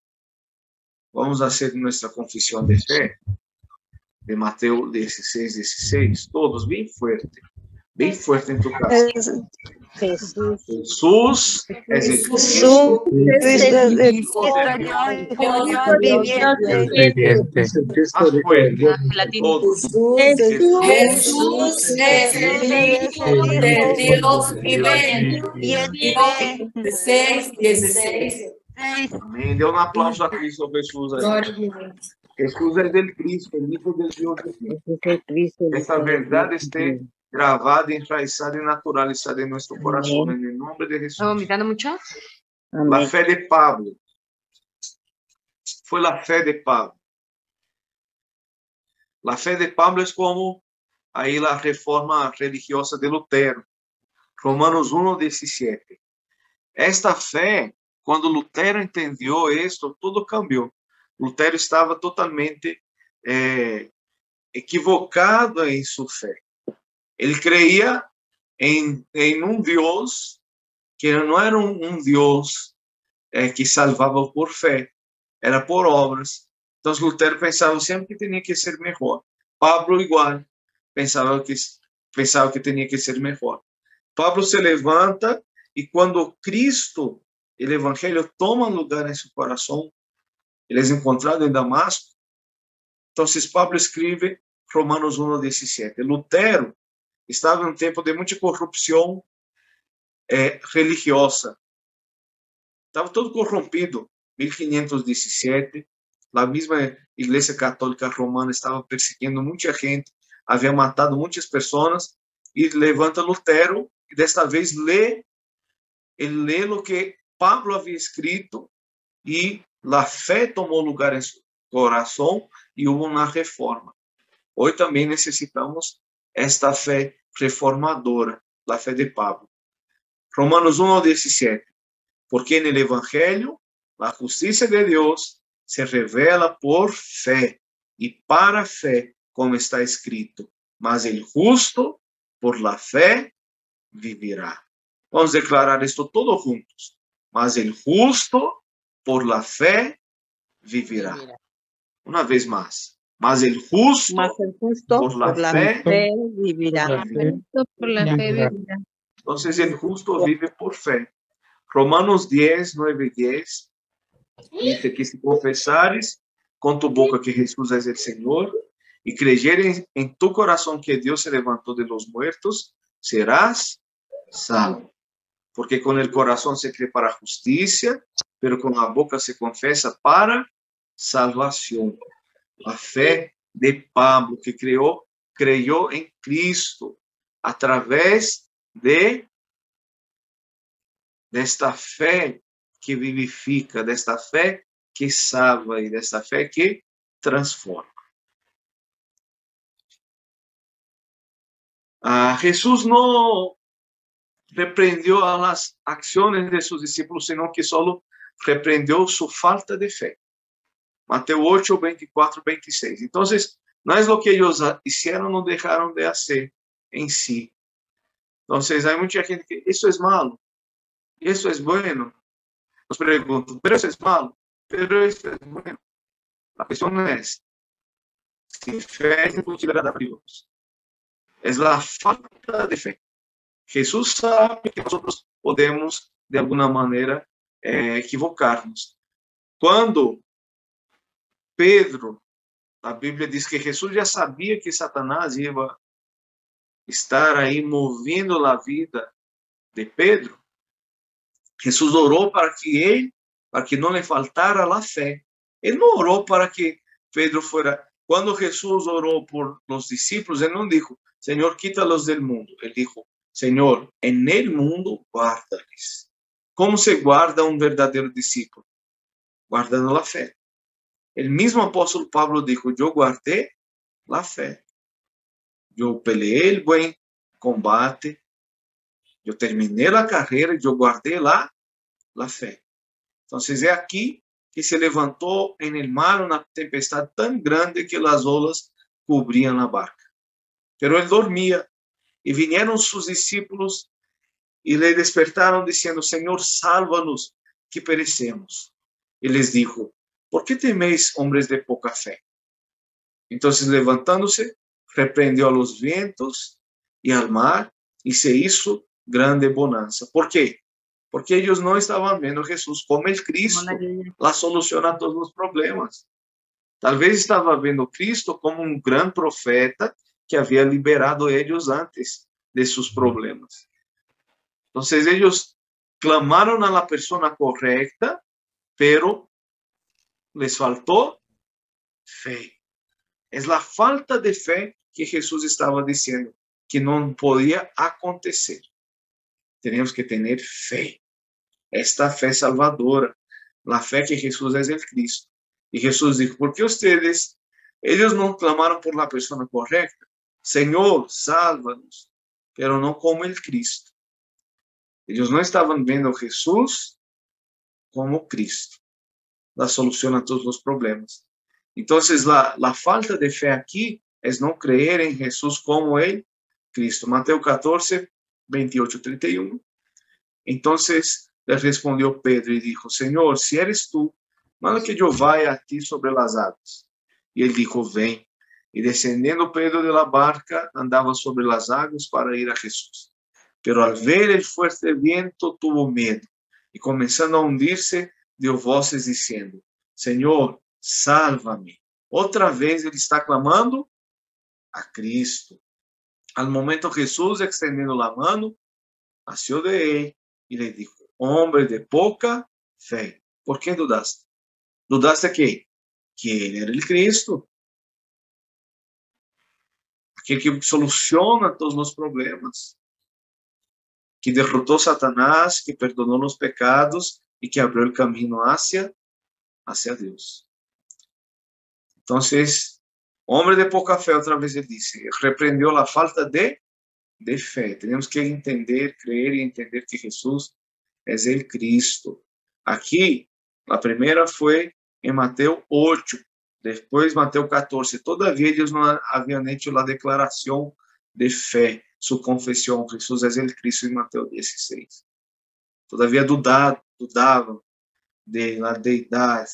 vamos a hacer nuestra confesión de fe de Mateo 16, 16. Todos bien fuerte en tu casa. Jesús es el Cristo. Más fuerte. Todos.
Jesús es el Hijo de Dios viviente. 16, 16.
Amén. Dê um aplauso a Cristo Jesús. Jesús es el Cristo, el Hijo del Dios viviente. Esta verdad esté grabada, enraizada y naturalizada en nuestro corazón, en el nombre de Jesús.
¿Estamos vomitando mucho?
La fe de Pablo. Fue la fe de Pablo. La fe de Pablo es como ahí la reforma religiosa de Lutero. Romanos 1:17. Esta fe, cuando Lutero entendió esto, todo cambió. Lutero estava totalmente equivocado em sua fé. Ele creia em um Deus que não era um Deus que salvava por fé, era por obras. Então, Lutero pensava sempre que tinha que ser melhor. Pablo igual, pensava que tinha que ser melhor. Pablo se levanta e quando Cristo, o Evangelho, toma lugar em seu coração, ele é encontrado em Damasco. Então, Pablo escreve Romanos 1:17. Lutero estava em um tempo de muita corrupção religiosa. Estava todo corrompido. 1517, a mesma Igreja Católica Romana estava perseguindo muita gente, havia matado muitas pessoas, e levanta Lutero, e desta vez lê o que Pablo havia escrito, e a fé tomou lugar em seu coração e houve uma reforma. Hoje também necessitamos esta fé reformadora, a fé de Pablo. Romanos 1:17. Porque no Evangelho a justiça de Deus se revela por fé e para fé, como está escrito: mas el justo por la fé vivirá. Vamos declarar isto todos juntos. Mas el justo por la fe vivirá. Una vez más. Mas el justo por la fe vivirá. Entonces el justo vive por fe. Romanos 10:9-10 dice que si confesares con tu boca que Jesús es el Señor y creyeres en tu corazón que Dios se levantó de los muertos, serás salvo. Porque con el corazón se cree para justicia, pero con la boca se confesa para salvación. La fe de Pablo, que creyó en Cristo a través de esta fe que vivifica, desta fe que salva y desta fe que transforma. Jesús no reprendió a las acciones de sus discípulos, sino que solo reprendió su falta de fe. Mateo 8:24-26. Entonces, no es lo que ellos hicieron o dejaron de hacer en sí. Entonces, hay mucha gente que eso es malo, eso es bueno. Nos preguntan, pero eso es malo, pero eso es bueno. La cuestión es, sin fe es imposible agradar a Dios. Es la falta de fe. Jesús sabe que nosotros podemos, de alguna manera, equivocarnos. Quando Pedro, a Bíblia diz que Jesus já sabia que Satanás ia estar aí movendo a vida de Pedro. Jesus orou para que não lhe faltara a fé. Ele não orou para que Pedro fuera. Quando Jesus orou por los discípulos, ele não disse, Senhor, quita-los del mundo. Ele disse, Senhor, en el mundo guarda-les. Como se guarda um verdadeiro discípulo? Guardando a fé. El mismo apóstolo Pablo dijo, yo guardé la fe. Yo peleé el buen combate. Yo terminé la carrera y yo guardé la fe. Entonces es aquí que se levantó en el mar una tempestad tan grande que las olas cubrían la barca. Pero él dormía y vinieron sus discípulos y le despertaron diciendo, Señor, sálvanos que perecemos. Y les dijo, ¿por qué teméis, hombres de poca fe? Entonces levantándose, reprendió a los vientos y al mar y se hizo grande bonanza. ¿Por qué? Porque ellos no estaban viendo a Jesús como el Cristo, la solución a todos los problemas. Tal vez estaban viendo a Cristo como un gran profeta que había liberado a ellos antes de sus problemas. Entonces ellos clamaron a la persona correcta, pero les faltó fe. Es la falta de fe que Jesús estaba diciendo que no podía acontecer. Tenemos que tener fe. Esta fe salvadora, la fe que Jesús es el Cristo. Y Jesús dijo, ¿por qué ellos no clamaron por la persona correcta? Señor, sálvanos, pero no como el Cristo. Ellos no estaban viendo a Jesús como Cristo, la solución a todos los problemas. Entonces, la falta de fe aquí es no creer en Jesús como el Cristo. Mateo 14, 28, 31. Entonces, le respondió Pedro y dijo, Señor, si eres tú, manda que yo vaya a ti sobre las aguas. Y él dijo, ven. Y descendiendo Pedro de la barca, andaba sobre las aguas para ir a Jesús. Pero al ver el fuerte viento, tuvo miedo. Y comenzando a hundirse, dio voces diciendo, Señor, sálvame. Otra vez ele está clamando a Cristo. Al momento Jesús, extendiendo la mano, asió de él y le dijo, hombre de poca fe, ¿por qué dudaste? ¿Dudaste qué? Que él era el Cristo. Aquel que soluciona todos los problemas. Que derrotó a Satanás, que perdonó los pecados y que abrió el camino hacia Dios. Entonces, hombre de poca fe, otra vez él dice, reprendió la falta de fe. Tenemos que entender, creer y entender que Jesús es el Cristo. Aquí, la primera fue en Mateo 8, después Mateo 14. Todavía ellos no habían hecho la declaración de fe, su confesión, Jesús es el Cristo en Mateo 16. Todavía dudaban de la deidad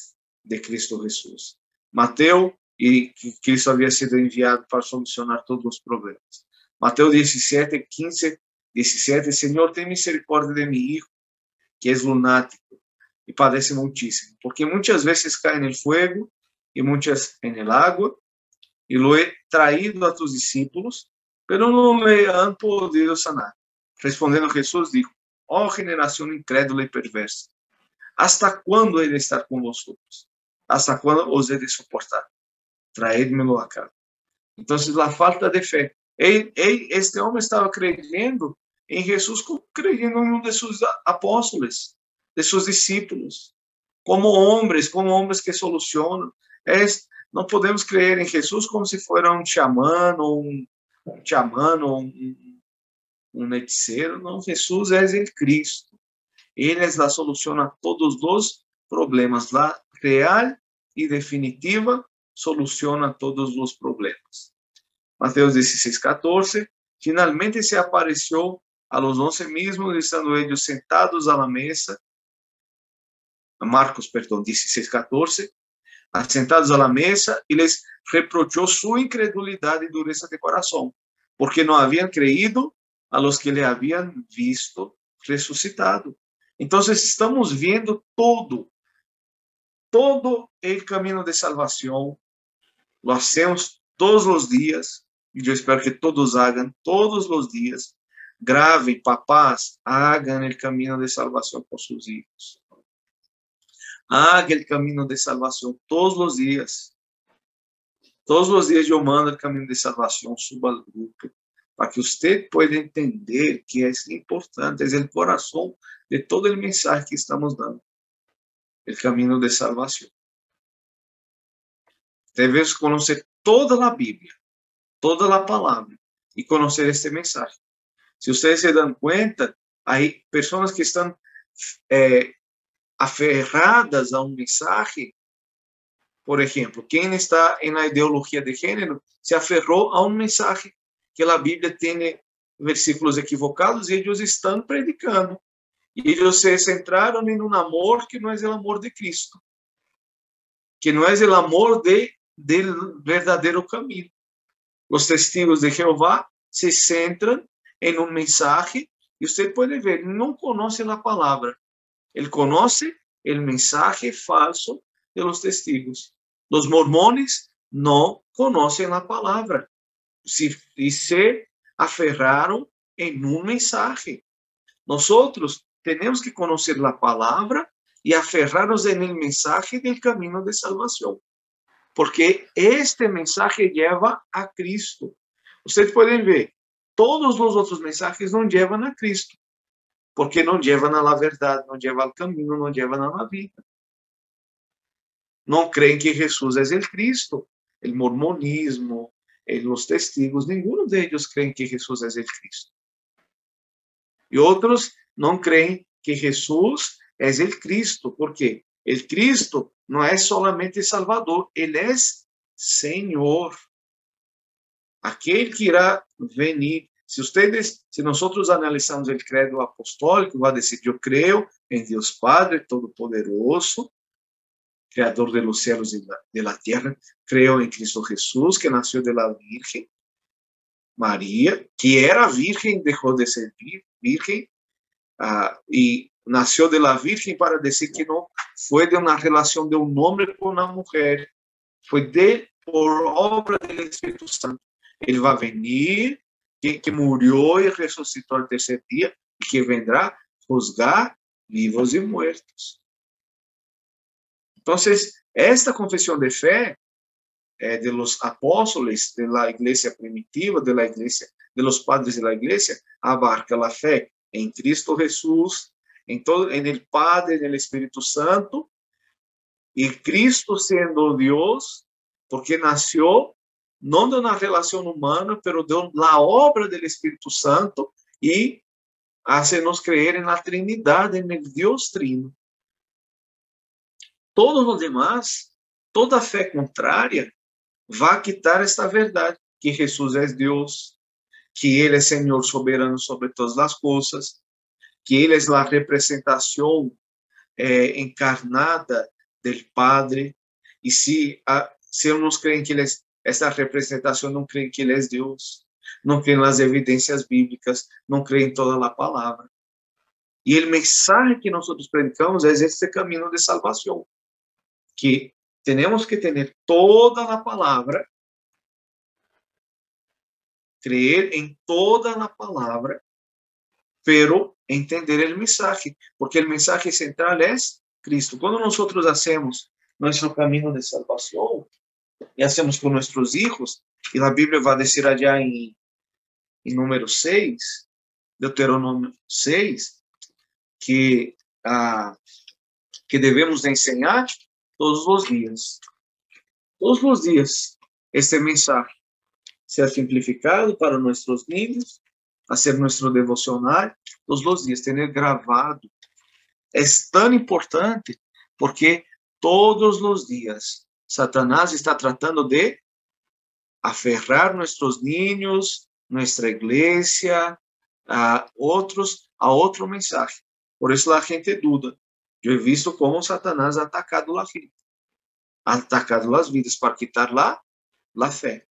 de Cristo Jesús. Mateo, y que Cristo había sido enviado para solucionar todos los problemas. Mateo 17, 15, 17, Señor, ten misericordia de mi hijo, que es lunático y padece muchísimo, porque muchas veces cae en el fuego y muchas en el agua, y lo he traído a tus discípulos, pero no le han podido sanar. Respondiendo Jesús dijo, oh generación incrédula y perversa, ¿hasta cuándo he de estar con vosotros? ¿Hasta cuándo os he de soportar? Traédmelo acá. Entonces la falta de fe. Este hombre estaba creyendo en Jesús, creyendo en uno de sus apóstoles, de sus discípulos, como hombres que solucionan. No podemos creer en Jesús como si fuera un chamán o un hechicero. No, Jesús es el Cristo. Él es la solución a todos los problemas, la real y definitiva solución a todos los problemas. Mateo 16, 14. Finalmente se apareció a los 11 mismos, estando ellos sentados a la mesa. Marcos, 16, 14. Sentados a la mesa, y les reprochó su incredulidad y dureza de corazón, porque no habían creído a los que le habían visto resucitado. Entonces estamos viendo todo el camino de salvación. Lo hacemos todos los días, y yo espero que todos hagan todos los días. Graven, papás, hagan el camino de salvación por sus hijos. Haga el camino de salvación todos los días. Todos los días yo mando el camino de salvación, suba al grupo, para que usted pueda entender que es importante, es el corazón de todo el mensaje que estamos dando. El camino de salvación. Debemos conocer toda a Bíblia, toda a palavra, e conhecer este mensagem. Se vocês se dão conta, há pessoas que estão aferradas a mensagem. Por exemplo, quem está na ideologia de gênero se aferrou a mensagem que a Bíblia tem versículos equivocados e eles estão predicando. E eles se centraram em um amor que não é o amor de Cristo, que não é o amor del verdadeiro caminho. Os testigos de Jeová se centram em mensagem e você pode ver, não conhece a palavra, ele conhece o mensagem falso de los testigos. Os mormones não conhecem a palavra e se aferraram em mensagem. Nós temos que conhecer a palavra e aferrar-nos em el mensagem do caminho de salvação, porque este mensagem leva a Cristo. Vocês podem ver, todos os outros mensagens não levam a Cristo, porque não levam à verdade, não levam ao caminho, não levam à vida. Não creem que Jesus é o Cristo. O mormonismo, os testigos, nenhum deles creem que Jesus é o Cristo. E outros não creem que Jesus é o Cristo, porque o Cristo não é solamente Salvador, ele é Senhor. Aquele que irá venir. Se nós analisarmos o credo apostólico, vai dizer: eu creio em Deus Padre Todo-Poderoso, Criador de los cielos y de la tierra. Creo en Cristo Jesús, que nació de la Virgen María, que era virgen, dejó de ser virgen, y nació de la Virgen para decir que no fue de una relación de un hombre con una mujer, fue por obra del Espíritu Santo. Él va a venir, que murió y resucitó al tercer día, y que vendrá juzgar vivos y muertos. Entonces, esta confesión de fe de los apóstoles de la iglesia primitiva, de los padres de la iglesia, abarca la fe en Cristo Jesús, en el Padre, en el Espíritu Santo, y Cristo siendo Dios, porque nació no de una relación humana, pero de la obra del Espíritu Santo, y hace-nos creer en la Trinidad, en el Dios Trino. Todos os demais, toda fé contrária, vai quitar esta verdade, que Jesus é Deus, que Ele é Senhor soberano sobre todas as coisas, que Ele é a representação encarnada do Padre, e se não creem que Ele é essa representação, não creem que Ele é Deus, não creem nas evidências bíblicas, não creem em toda a palavra. E o mensagem que nós predicamos é este caminho de salvação, que temos que ter toda a palavra, creer em toda a palavra, pero entender o mensagem, porque o mensagem central é Cristo. Quando nós hacemos nosso caminho de salvação, e hacemos com nossos filhos, e a Bíblia vai dizer allá em número 6, Deuteronômio 6, que devemos ensinar todos os dias. Todos os dias, este mensagem ser simplificado para nossos niños, fazer nosso devocional, todos os dias, ter gravado. É tão importante, porque todos os dias, Satanás está tratando de aferrar nossos niños, nossa igreja, a outro mensagem. Por isso a gente duda. Eu he visto como Satanás ha atacado a gente, ha atacado as vidas para quitar la fé.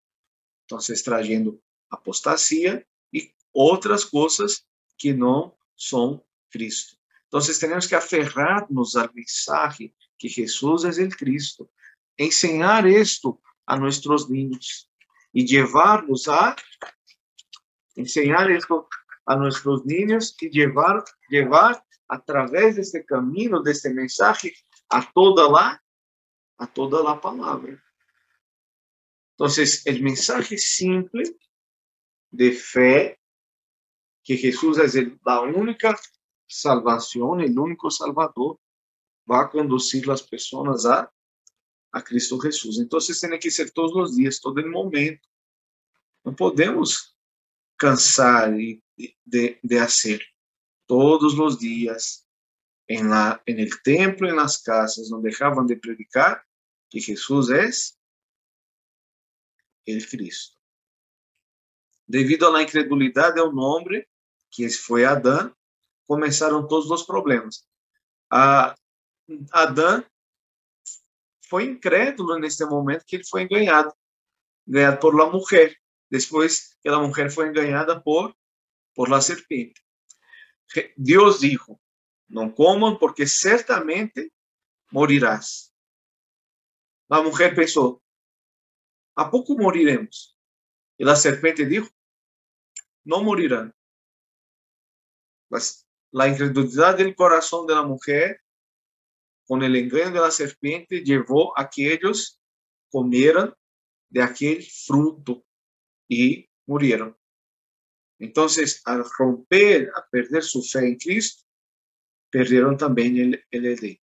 Então, trazendo apostasia e outras coisas que não são Cristo. Então, temos que aferrar-nos ao mensagem que Jesus é o Cristo, ensinar isto a nossos niños e levar-nos a ensinar isto a nossos niños e levar através deste caminho, deste mensagem, a toda a palavra. Então, o mensagem simples de fé, que Jesus é a única salvação, o único Salvador, vai conduzir as pessoas a a Cristo Jesús. Entonces tiene que ser todos los días, todo el momento. No podemos cansar de hacer todos los días en el templo, en las casas, no dejaban de predicar que Jesús es el Cristo. Debido a la incredulidad de un hombre, que fue Adán, comenzaron todos los problemas. Adán foi incrédulo neste momento, que ele foi enganado por la mujer, después que la mujer fue engañada por la serpiente. Dios dijo, no coman porque certamente morirás. La mujer pensó, ¿a poco moriremos? Y la serpiente dijo, no morirán. Mas la incredulidad del corazón de la mujer con el engaño de la serpiente llevó a que ellos comieran de aquel fruto y murieron. Entonces, al romper, a perder su fe en Cristo, perdieron también el Edén.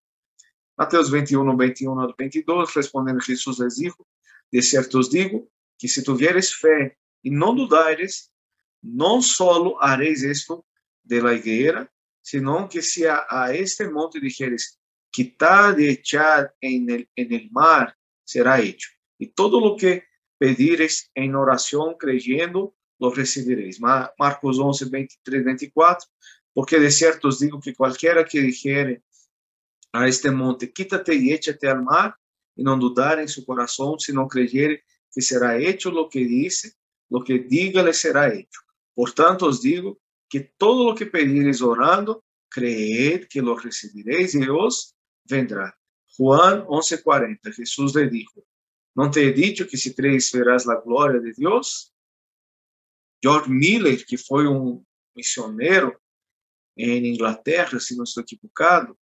Mateus 21, 21 al 22, respondiendo Jesús les dijo, de cierto os digo, que si tuvieres fe y no dudares, no solo haréis esto de la higuera, sino que si a este monte dijeres, quitar y echar en el mar, será hecho. Y todo lo que pedires en oración creyendo, lo recibiréis. Marcos 11, 23, 24, porque de cierto os digo que cualquiera que dijere a este monte, quítate y échate al mar, y no dudar en su corazón, sino creyere que será hecho lo que dice, lo que diga le será hecho. Por tanto os digo que todo lo que pedires orando, creed que lo recibiréis y os vendrá. Juan 11:40, Jesús le dijo, ¿no te he dicho que si crees verás la gloria de Dios? George Miller, que fue un misionero en Inglaterra, si no estoy equivocado,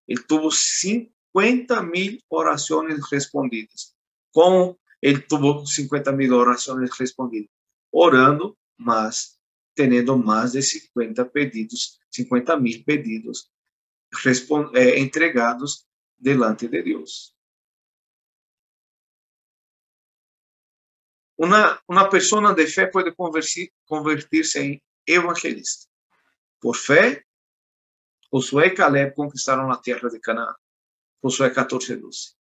él tuvo 50,000 oraciones respondidas. ¿Cómo él tuvo 50,000 oraciones respondidas? Orando más, teniendo más de 50,000 pedidos entregados delante de Dios. Una persona de fe puede convertirse en evangelista. Por fe, Josué y Caleb conquistaron la tierra de Canaán. Josué 14:12.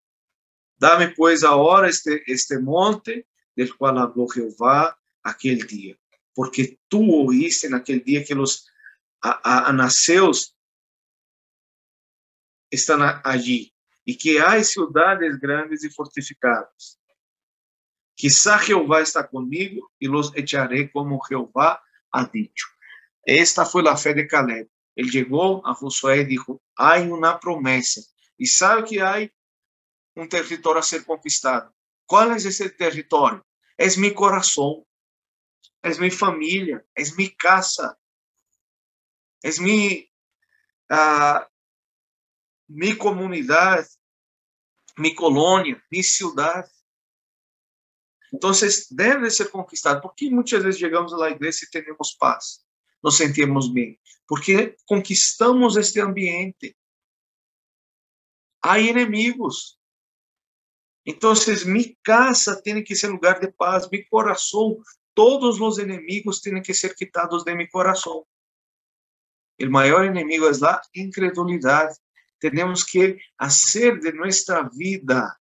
Dame pues ahora este monte del cual habló Jehová aquel día, porque tú oíste en aquel día que los anaseos están allí y que hay ciudades grandes y fortificadas. Quizá Jehová está conmigo y los echaré como Jehová ha dicho. Esta fue la fe de Caleb. Él llegó a Josué y dijo, hay una promesa y sabe que hay un territorio a ser conquistado. ¿Cuál es ese territorio? Es mi corazón, es mi familia, es mi casa, es mi comunidad, mi colonia, mi ciudad. Entonces, debe ser conquistado. ¿Por qué muchas veces llegamos a la iglesia y tenemos paz? Nos sentimos bien. Porque conquistamos este ambiente. Hay enemigos. Entonces, mi casa tiene que ser lugar de paz, mi corazón. Todos los enemigos tienen que ser quitados de mi corazón. El mayor enemigo es la incredulidad. Tenemos que hacer de nuestra vida,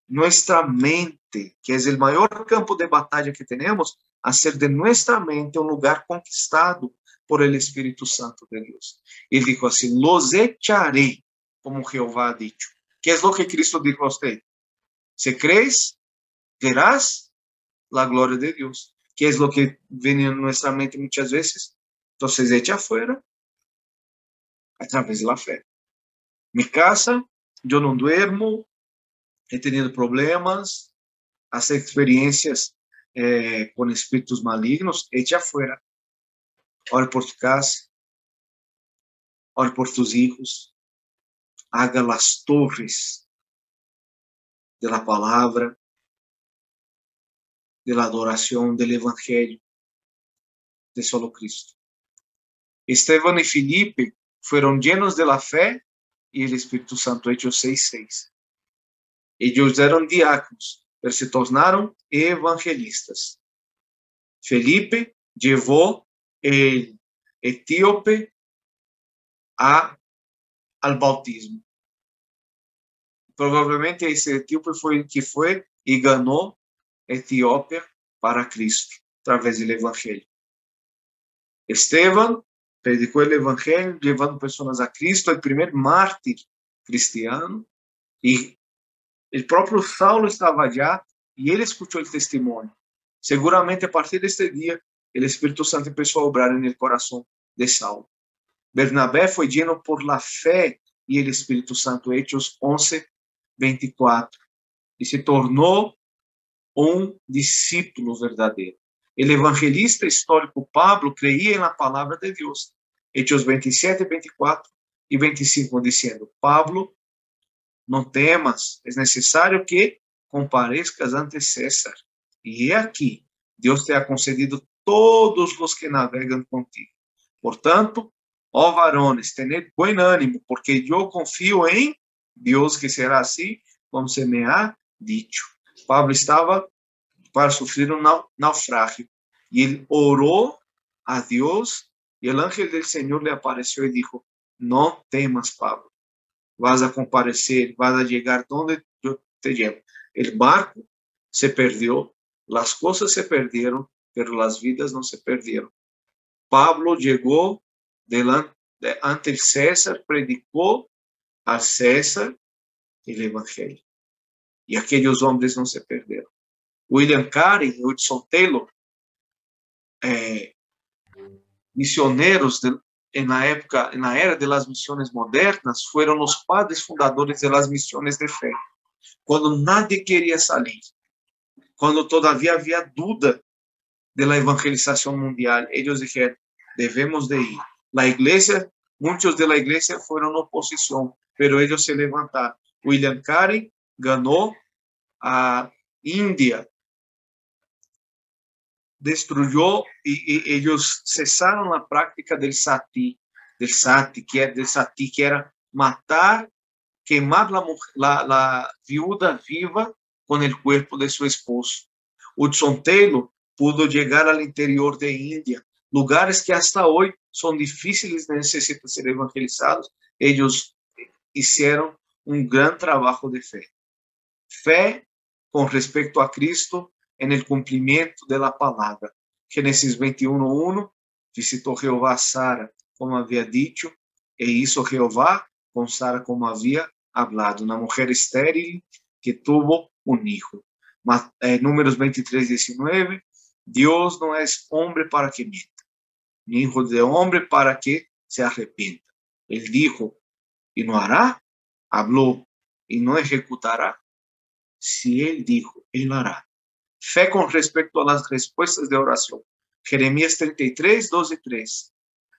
nuestra mente, que es el mayor campo de batalla que tenemos, hacer de nuestra mente un lugar conquistado por el Espíritu Santo de Dios. Él dijo así, los echaré, como Jehová ha dicho. ¿Qué es lo que Cristo dijo a usted? Si crees, verás la gloria de Dios. ¿Qué es lo que viene en nuestra mente muchas veces? Entonces echa afuera a través de la fe. Mi casa, yo no duermo, he tenido problemas, hace experiencias con espíritus malignos, echa afuera. Ore por tu casa, ore por tus hijos, haga las torres de la palabra, de la adoración, del evangelio, de solo Cristo. Esteban y Felipe fueron llenos de la fe y el Espíritu Santo, Hechos 6:6. Ellos eran diáconos, pero se tornaron evangelistas. Felipe llevó el etíope al bautismo. Provavelmente esse etíope foi o que foi e ganhou Etiópia para Cristo, através do Evangelho. Esteban predicou o Evangelho, levando pessoas a Cristo, o primeiro mártir cristiano, e o próprio Saulo estava allá, e ele escutou o testemunho. Seguramente, a partir deste dia, o Espírito Santo começou a obrar no coração de Saulo. Bernabé foi lleno por la fé e o Espírito Santo, Hechos 11:24, e se tornou um discípulo verdadeiro. O evangelista histórico Pablo creía na palavra de Deus. Hechos 27:24 e 25, dizendo: Pablo, não temas, é necessário que comparezcas ante César. E aqui, Deus te ha concedido todos os que navegam contigo. Portanto, ó varones, tened buen ánimo, porque eu confio em Deus, que será assim como se me ha dicho. Pablo estava para sofrer um naufrágio, e ele orou a Deus, e o ángel do Senhor lhe apareceu e disse: não temas, Pablo, vas a comparecer, vas a chegar onde eu te llevo. O barco se perdeu, as coisas se perderam, pero as vidas não se perderam. Pablo chegou ante César, predicou a César o Evangelho, e aqueles homens não se perderam. William Carey e Hudson Taylor, misioneros na era das missões modernas, foram os padres fundadores das missões de fé. Quando nadie queria sair, quando todavia havia dúvida da evangelização mundial, eles disseram: devemos de ir. Muitos da igreja foram oposição, pero eles se levantaram. William Carey ganhou a Índia, destruiu, e eles cessaram a prática del sati, que era matar, queimar a viúva viva com o corpo de seu esposo. Hudson Taylor pudo chegar ao interior da Índia, lugares que hasta hoje são difíceis, necessitam ser evangelizados. Eles fizeram um grande trabalho de fé. Fé com respeito a Cristo en el cumplimiento de la palabra. Génesis 21:1, visitou Jehová a Sara, como havia dicho, e hizo Jehová con Sara como había hablado, una mujer estéril que tuvo un hijo. Números 23:19, Dios no es hombre para que mienta, ni hijo de hombre para que se arrepienta. Él dijo, y no hará, habló, y no ejecutará. Si él dijo, él hará. Fé con respecto a las respuestas de oración. Jeremías 33:12-3.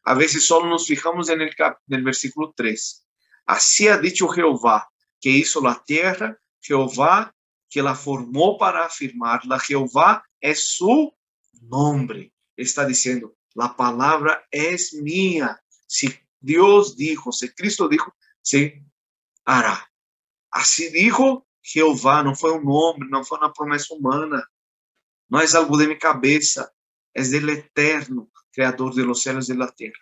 A veces solo nos fijamos en el versículo 3. Así ha dicho Jehová, que hizo la tierra, Jehová, que la formó para afirmarla. Jehová es su nombre. Está diciendo, la palabra es mía. Si Dios dijo, si Cristo dijo, se hará. Así dijo Jehová, não foi um nome, não foi uma promessa humana, não é algo de minha cabeça, é del Eterno, Criador de los cielos e da terra.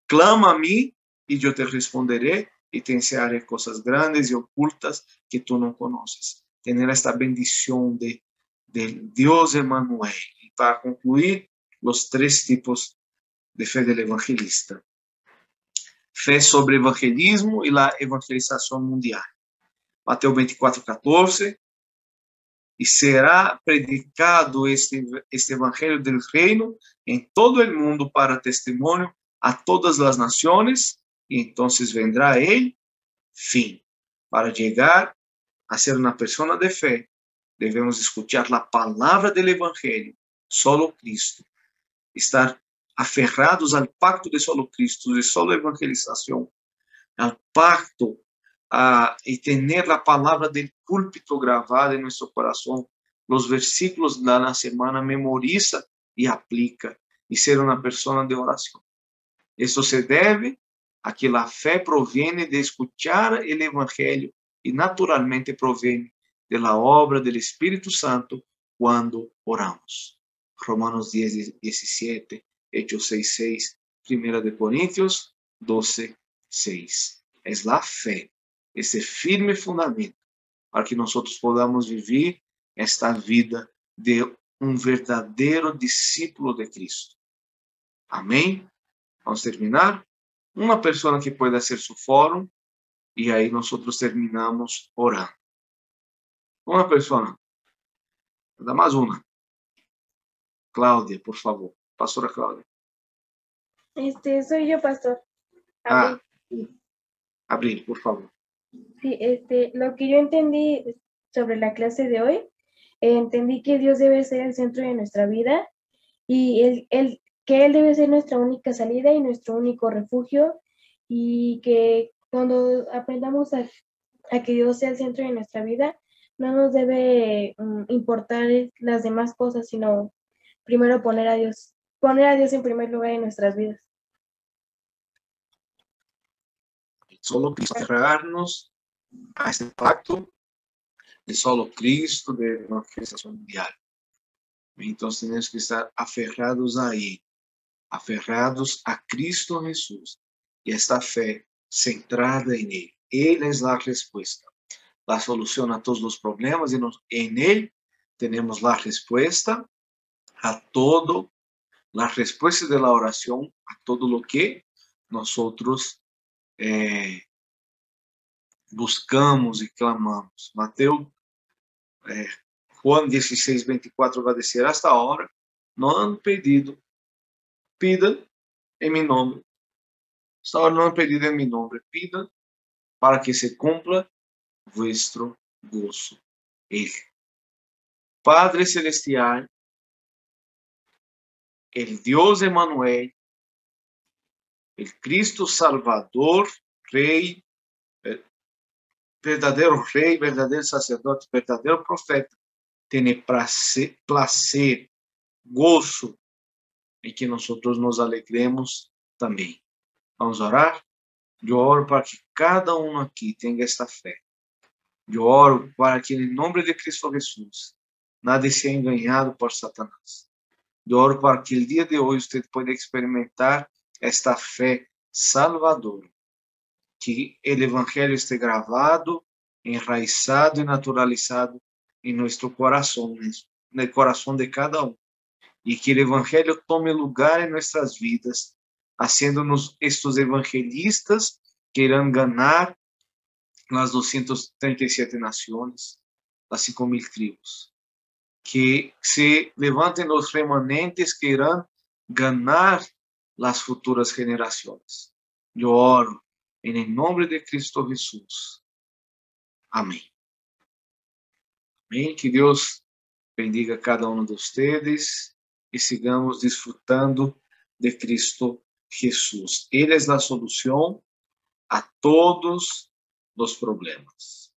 Clama a mim e eu te responderé e te enseñaré coisas grandes e ocultas que tu não conoces. Tener esta bendição de Deus Emmanuel. E para concluir, os 3 tipos de fé del evangelista. Fé sobre evangelismo e a evangelização mundial. Mateus 24:14, e será predicado este evangelho del reino em todo el mundo para testemunho a todas as nações, e entonces vendrá el fin. Para chegar a ser uma pessoa de fé, devemos escuchar a palavra del evangelho, solo Cristo, estar aferrados al pacto de solo Cristo, de solo evangelização, al pacto y tener la palabra del púlpito grabada en nuestro corazón, los versículos de la semana, memoriza y aplica, y ser una persona de oración. Esto se debe a que la fe proviene de escuchar el evangelio y naturalmente proviene de la obra del Espíritu Santo cuando oramos. Romanos 10, 17, Hechos 6, 6, 1 de Corintios 12, 6. Es la fe, esse firme fundamento para que nós podamos viver esta vida de verdadeiro discípulo de Cristo. Amém? Vamos terminar? Uma pessoa que pueda ser su fórum e aí nós terminamos orando. Uma pessoa. Nada mais uma. Cláudia, por favor. Pastora Cláudia.
Soy yo, pastor.
Abril, por favor.
Sí, lo que yo entendí sobre la clase de hoy, entendí que Dios debe ser el centro de nuestra vida y que Él debe ser nuestra única salida y nuestro único refugio, y que cuando aprendamos a que Dios sea el centro de nuestra vida, no nos debe importar las demás cosas, sino primero poner a Dios en primer lugar en nuestras vidas.
Solo aferrarnos a este pacto de solo Cristo, de evangelização mundial. Então, temos que estar aferrados a Ele, aferrados a Cristo Jesus, e esta fé centrada em Ele. Ele é a resposta, a solução a todos os problemas, e em Ele temos a resposta a todo, a resposta da oração, a todo o que nós buscamos e clamamos. Juan 16, 24 vai dizer: hasta ahora não han pedido, pidan em meu nome. Hasta ahora não han pedido em meu nome, pidan para que se cumpla vuestro gozo. Ele, Padre Celestial, el Dios Emmanuel, el Cristo Salvador, Rei, verdadeiro Rei, verdadeiro sacerdote, verdadeiro profeta, tem prazer, gozo, em que nós nos alegremos também. Vamos orar? Eu oro para que cada um aqui tenha esta fé. Eu oro para que, em nome de Cristo Jesus, nada seja enganado por Satanás. Eu oro para que o dia de hoje você possa experimentar esta fé salvadora, que o Evangelho esteja gravado, enraizado e naturalizado em nosso coração, no coração de cada um, e que o Evangelho tome lugar em nossas vidas, haciendo-nos estes evangelistas que irão ganhar nas 237 nações, as 5.000 tribos. Que se levantem os remanentes que irão ganhar as futuras gerações. Eu oro em nome de Cristo Jesus. Amém. Amém. Que Deus bendiga cada um de vocês e sigamos desfrutando de Cristo Jesus. Ele é a solução a todos os problemas.